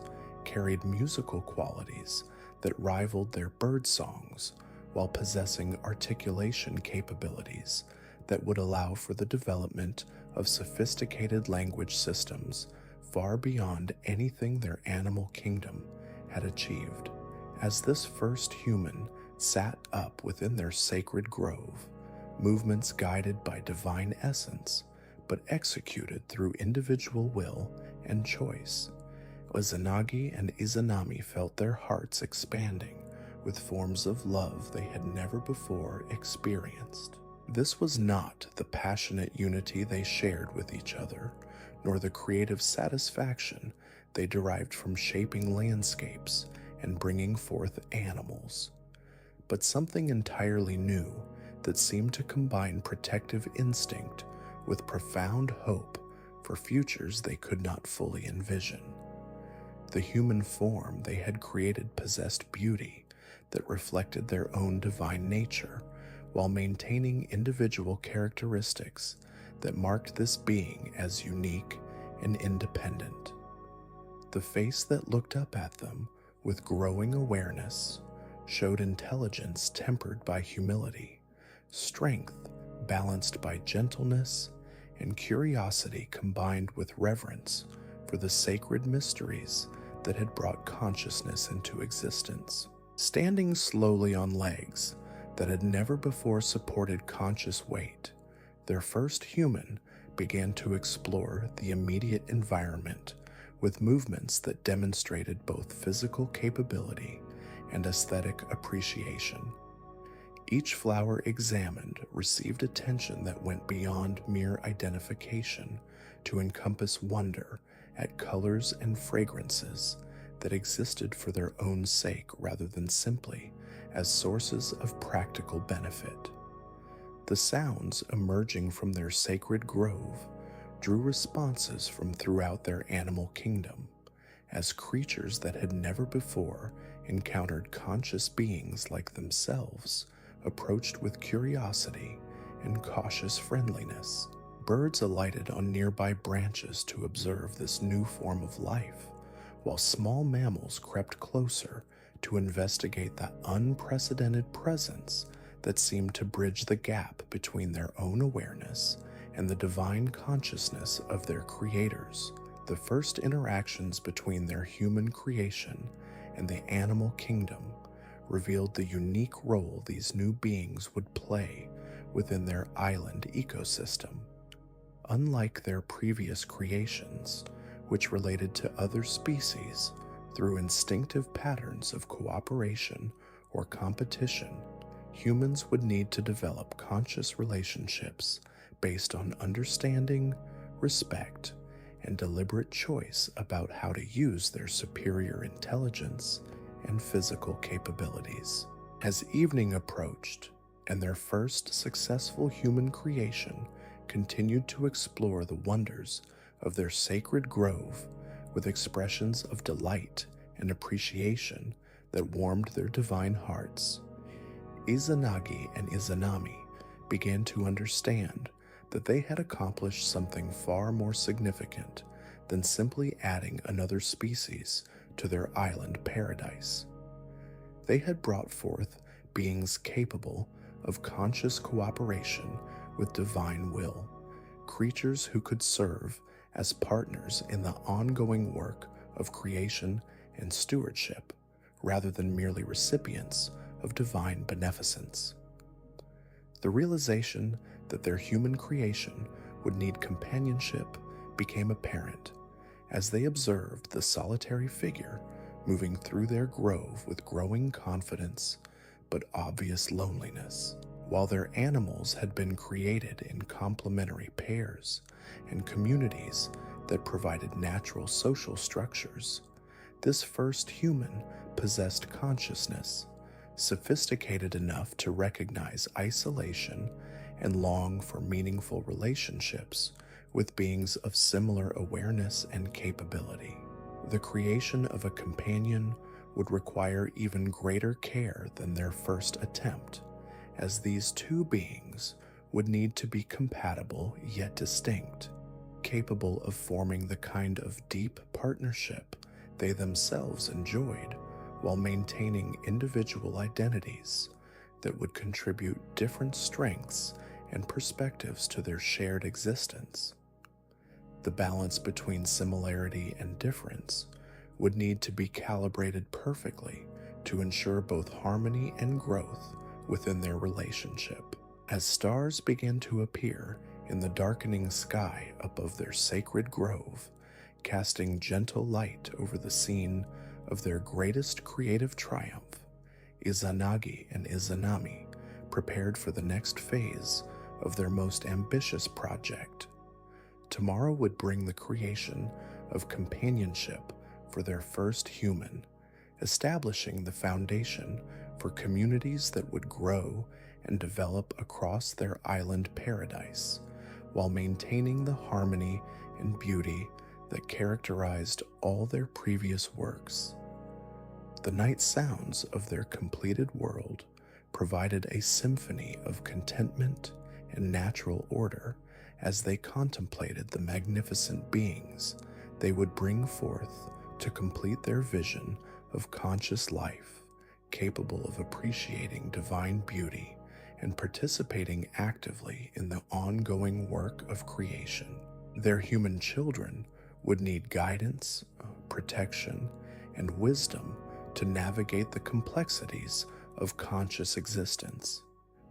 carried musical qualities that rivaled their bird songs while possessing articulation capabilities that would allow for the development of sophisticated language systems far beyond anything their animal kingdom had achieved. As this first human sat up within their sacred grove, movements guided by divine essence, but executed through individual will and choice, Izanagi and Izanami felt their hearts expanding with forms of love they had never before experienced. This was not the passionate unity they shared with each other, nor the creative satisfaction they derived from shaping landscapes and bringing forth animals, but something entirely new that seemed to combine protective instinct with profound hope for futures they could not fully envision. The human form they had created possessed beauty that reflected their own divine nature, while maintaining individual characteristics that marked this being as unique and independent. The face that looked up at them with growing awareness showed intelligence tempered by humility, strength balanced by gentleness, and curiosity combined with reverence for the sacred mysteries that had brought consciousness into existence. Standing slowly on legs that had never before supported conscious weight, their first human began to explore the immediate environment with movements that demonstrated both physical capability and aesthetic appreciation. Each flower examined received attention that went beyond mere identification to encompass wonder at colors and fragrances that existed for their own sake rather than simply as sources of practical benefit. The sounds emerging from their sacred grove drew responses from throughout their animal kingdom, as creatures that had never before encountered conscious beings like themselves approached with curiosity and cautious friendliness. Birds alighted on nearby branches to observe this new form of life, while small mammals crept closer to investigate the unprecedented presence that seemed to bridge the gap between their own awareness and the divine consciousness of their creators. The first interactions between their human creation and the animal kingdom revealed the unique role these new beings would play within their island ecosystem. Unlike their previous creations, which related to other species through instinctive patterns of cooperation or competition, humans would need to develop conscious relationships based on understanding, respect, and deliberate choice about how to use their superior intelligence and physical capabilities. As evening approached and their first successful human creation continued to explore the wonders of their sacred grove with expressions of delight and appreciation that warmed their divine hearts, Izanagi and Izanami began to understand that they had accomplished something far more significant than simply adding another species to their island paradise. They had brought forth beings capable of conscious cooperation with divine will, creatures who could serve as partners in the ongoing work of creation and stewardship, rather than merely recipients of divine beneficence. The realization that their human creation would need companionship became apparent as they observed the solitary figure moving through their grove with growing confidence but obvious loneliness. While their animals had been created in complementary pairs and communities that provided natural social structures, This first human possessed consciousness, sophisticated enough to recognize isolation and long for meaningful relationships with beings of similar awareness and capability. The creation of a companion would require even greater care than their first attempt, as these two beings would need to be compatible yet distinct, capable of forming the kind of deep partnership they themselves enjoyed while maintaining individual identities that would contribute different strengths and perspectives to their shared existence. The balance between similarity and difference would need to be calibrated perfectly to ensure both harmony and growth within their relationship. As stars began to appear in the darkening sky above their sacred grove, casting gentle light over the scene of their greatest creative triumph, Izanagi and Izanami prepared for the next phase of their most ambitious project. Tomorrow would bring the creation of companionship for their first human, establishing the foundation for communities that would grow and develop across their island paradise, while maintaining the harmony and beauty that characterized all their previous works. The night sounds of their completed world provided a symphony of contentment and natural order as they contemplated the magnificent beings they would bring forth to complete their vision of conscious life, capable of appreciating divine beauty and participating actively in the ongoing work of creation. Their human children would need guidance, protection, and wisdom to navigate the complexities of conscious existence,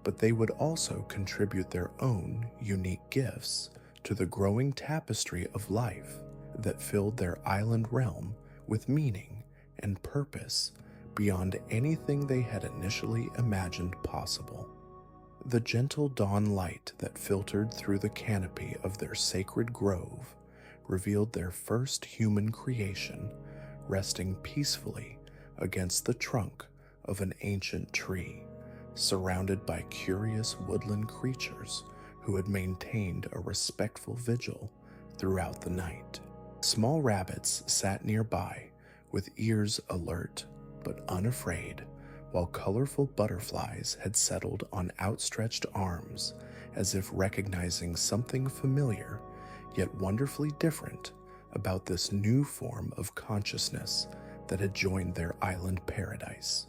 but they would also contribute their own unique gifts to the growing tapestry of life that filled their island realm with meaning and purpose beyond anything they had initially imagined possible. The gentle dawn light that filtered through the canopy of their sacred grove revealed their first human creation resting peacefully against the trunk of an ancient tree, surrounded by curious woodland creatures who had maintained a respectful vigil throughout the night. Small rabbits sat nearby with ears alert but unafraid, while colorful butterflies had settled on outstretched arms as if recognizing something familiar yet wonderfully different about this new form of consciousness that had joined their island paradise.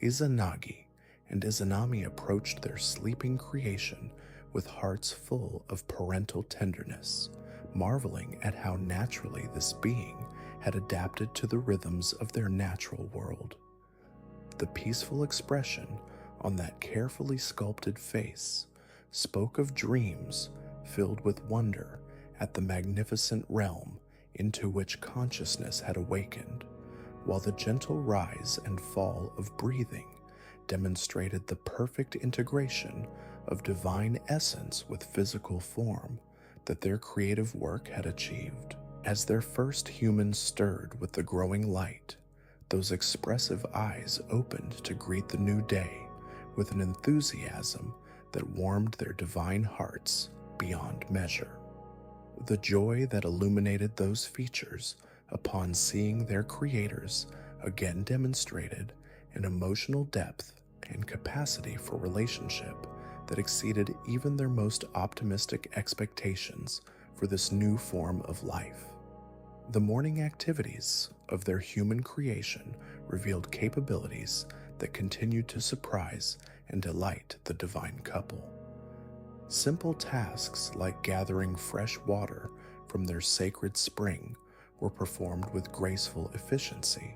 Izanagi and Izanami approached their sleeping creation with hearts full of parental tenderness, marveling at how naturally this being had adapted to the rhythms of their natural world. The peaceful expression on that carefully sculpted face spoke of dreams filled with wonder at the magnificent realm into which consciousness had awakened, while the gentle rise and fall of breathing demonstrated the perfect integration of divine essence with physical form that their creative work had achieved. As their first humans stirred with the growing light, those expressive eyes opened to greet the new day with an enthusiasm that warmed their divine hearts beyond measure. The joy that illuminated those features upon seeing their creators again demonstrated an emotional depth and capacity for relationship that exceeded even their most optimistic expectations for this new form of life. The morning activities of their human creation revealed capabilities that continued to surprise and delight the divine couple. Simple tasks like gathering fresh water from their sacred spring were performed with graceful efficiency,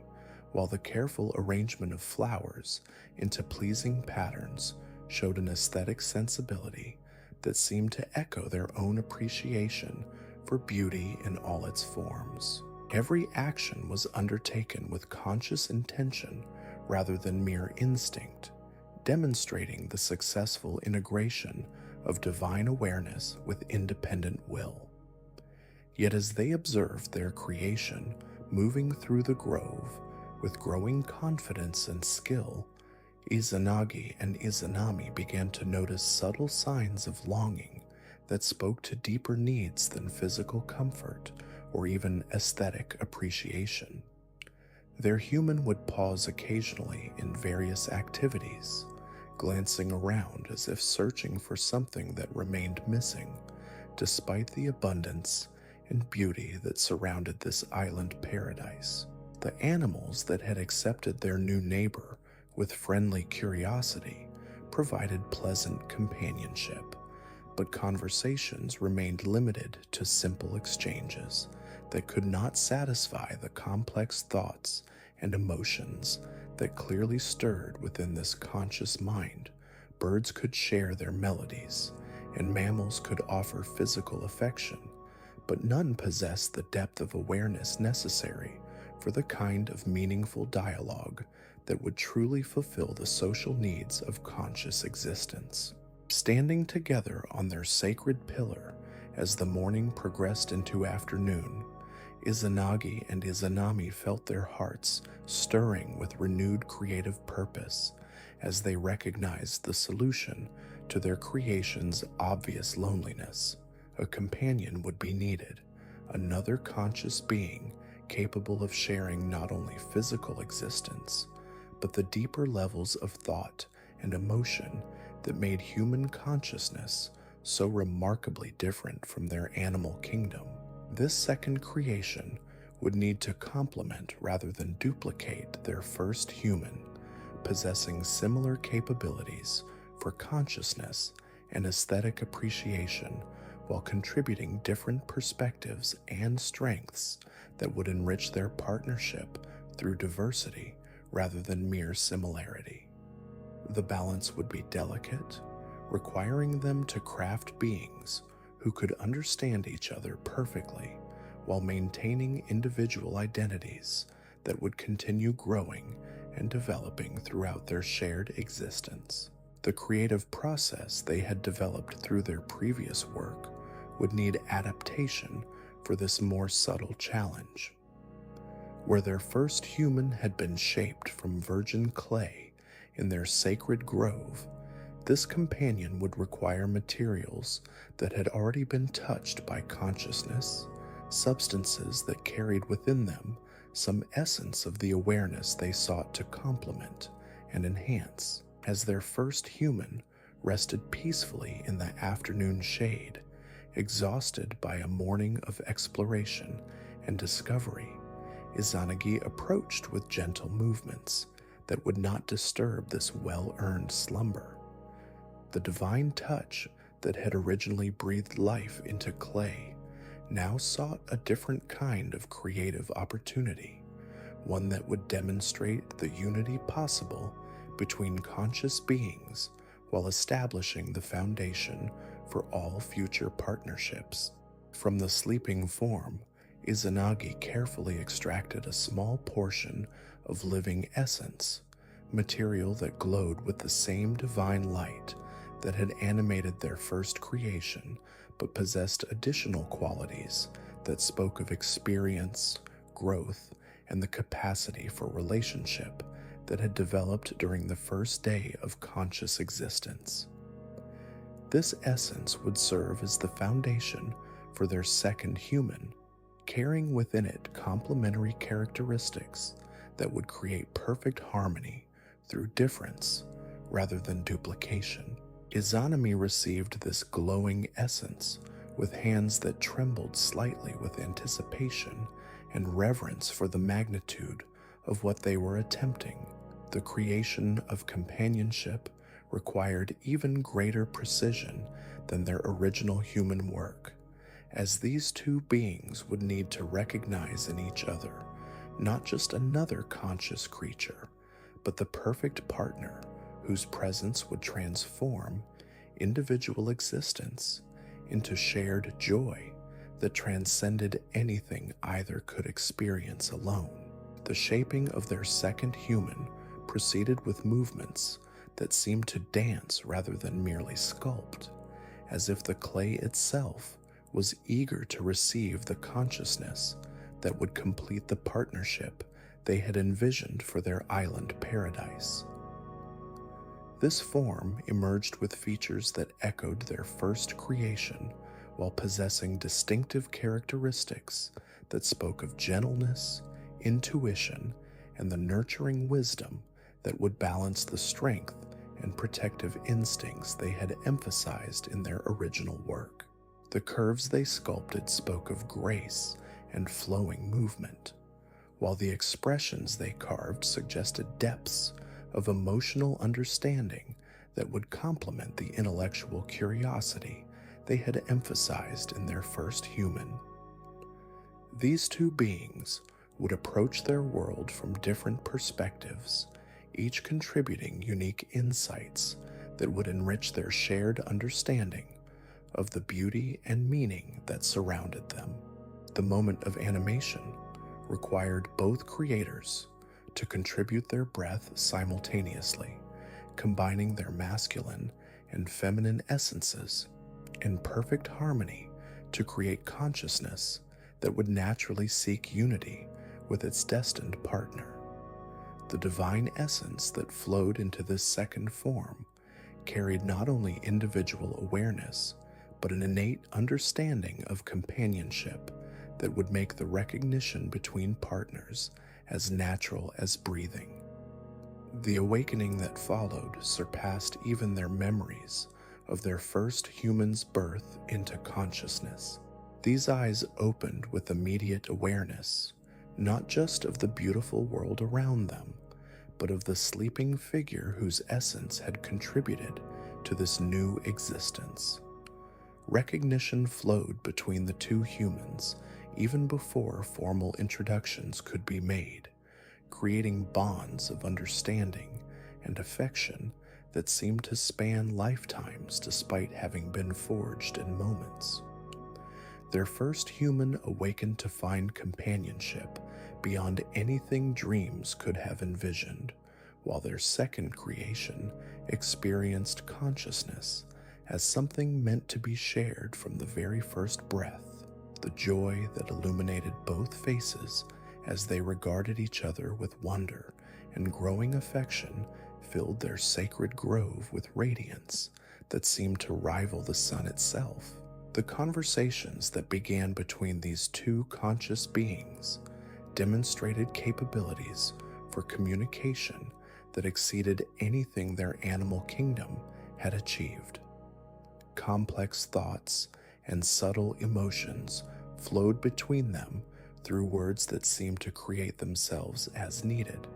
while the careful arrangement of flowers into pleasing patterns showed an aesthetic sensibility that seemed to echo their own appreciation for beauty in all its forms. Every action was undertaken with conscious intention rather than mere instinct, demonstrating the successful integration of divine awareness with independent will. Yet as they observed their creation Moving through the grove with growing confidence and skill, Izanagi and Izanami began to notice subtle signs of longing that spoke to deeper needs than physical comfort or even aesthetic appreciation. Their human would pause occasionally in various activities, glancing around as if searching for something that remained missing, despite the abundance and beauty that surrounded this island paradise. The animals that had accepted their new neighbor with friendly curiosity provided pleasant companionship, but conversations remained limited to simple exchanges that could not satisfy the complex thoughts and emotions that clearly stirred within this conscious mind. Birds could share their melodies, and mammals could offer physical affection, but none possessed the depth of awareness necessary for the kind of meaningful dialogue that would truly fulfill the social needs of conscious existence. Standing together on their sacred pillar as the morning progressed into afternoon, Izanagi and Izanami felt their hearts stirring with renewed creative purpose as they recognized the solution to their creation's obvious loneliness. A companion would be needed, another conscious being capable of sharing not only physical existence, but the deeper levels of thought and emotion that made human consciousness so remarkably different from their animal kingdom. This second creation would need to complement rather than duplicate their first human, possessing similar capabilities for consciousness and aesthetic appreciation while contributing different perspectives and strengths that would enrich their partnership through diversity rather than mere similarity. The balance would be delicate, requiring them to craft beings who could understand each other perfectly while maintaining individual identities that would continue growing and developing throughout their shared existence. The creative process they had developed through their previous work would need adaptation for this more subtle challenge. Where their first human had been shaped from virgin clay in their sacred grove, this companion would require materials that had already been touched by consciousness, substances that carried within them some essence of the awareness they sought to complement and enhance. As their first human rested peacefully in the afternoon shade, exhausted by a morning of exploration and discovery, Izanagi approached with gentle movements that would not disturb this well-earned slumber. The divine touch that had originally breathed life into clay now sought a different kind of creative opportunity, one that would demonstrate the unity possible between conscious beings while establishing the foundation for all future partnerships. From the sleeping form, Izanagi carefully extracted a small portion of living essence, material that glowed with the same divine light that had animated their first creation, but possessed additional qualities that spoke of experience, growth, and the capacity for relationship that had developed during the first day of conscious existence. This essence would serve as the foundation for their second human, carrying within it complementary characteristics that would create perfect harmony through difference rather than duplication. Izanami received this glowing essence with hands that trembled slightly with anticipation and reverence for the magnitude of what they were attempting. The creation of companionship required even greater precision than their original human work, as these two beings would need to recognize in each other not just another conscious creature, but the perfect partner whose presence would transform individual existence into shared joy that transcended anything either could experience alone. The shaping of their second human proceeded with movements that seemed to dance rather than merely sculpt, as if the clay itself was eager to receive the consciousness that would complete the partnership they had envisioned for their island paradise. This form emerged with features that echoed their first creation while possessing distinctive characteristics that spoke of gentleness, intuition, and the nurturing wisdom that would balance the strength and protective instincts they had emphasized in their original work. The curves they sculpted spoke of grace and flowing movement, while the expressions they carved suggested depths of emotional understanding that would complement the intellectual curiosity they had emphasized in their first human. These two beings would approach their world from different perspectives, each contributing unique insights that would enrich their shared understanding of the beauty and meaning that surrounded them. The moment of animation required both creators to contribute their breath simultaneously, combining their masculine and feminine essences in perfect harmony to create consciousness that would naturally seek unity with its destined partner. The divine essence that flowed into this second form carried not only individual awareness, but an innate understanding of companionship that would make the recognition between partners as natural as breathing. The awakening that followed surpassed even their memories of their first human's birth into consciousness. These eyes opened with immediate awareness, not just of the beautiful world around them, but of the sleeping figure whose essence had contributed to this new existence. Recognition flowed between the two humans even before formal introductions could be made, creating bonds of understanding and affection that seemed to span lifetimes despite having been forged in moments. Their first human awakened to find companionship beyond anything dreams could have envisioned, while their second creation experienced consciousness as something meant to be shared from the very first breath. The joy that illuminated both faces as they regarded each other with wonder and growing affection filled their sacred grove with radiance that seemed to rival the sun itself. The conversations that began between these two conscious beings demonstrated capabilities for communication that exceeded anything their animal kingdom had achieved. Complex thoughts and subtle emotions flowed between them through words that seemed to create themselves as needed,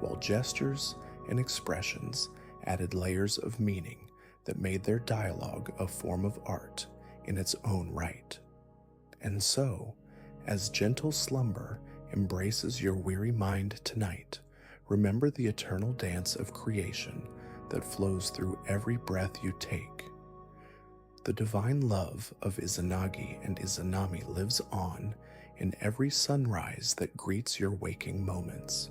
while gestures and expressions added layers of meaning that made their dialogue a form of art in its own right. And so, as gentle slumber embraces your weary mind tonight, remember the eternal dance of creation that flows through every breath you take. The divine love of Izanagi and Izanami lives on in every sunrise that greets your waking moments,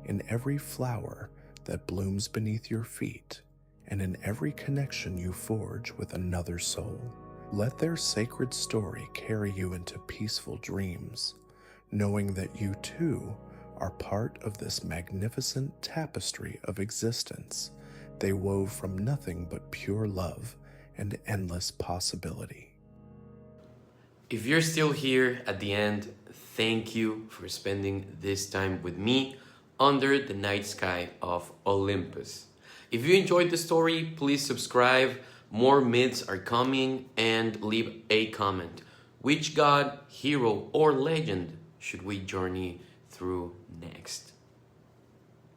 in every flower that blooms beneath your feet, and in every connection you forge with another soul. Let their sacred story carry you into peaceful dreams, knowing that you too are part of this magnificent tapestry of existence they wove from nothing but pure love and endless possibility. If you're still here at the end, thank you for spending this time with me under the night sky of Olympus. If you enjoyed the story, please subscribe. More myths are coming, and leave a comment. Which god, hero, or legend should we journey through next?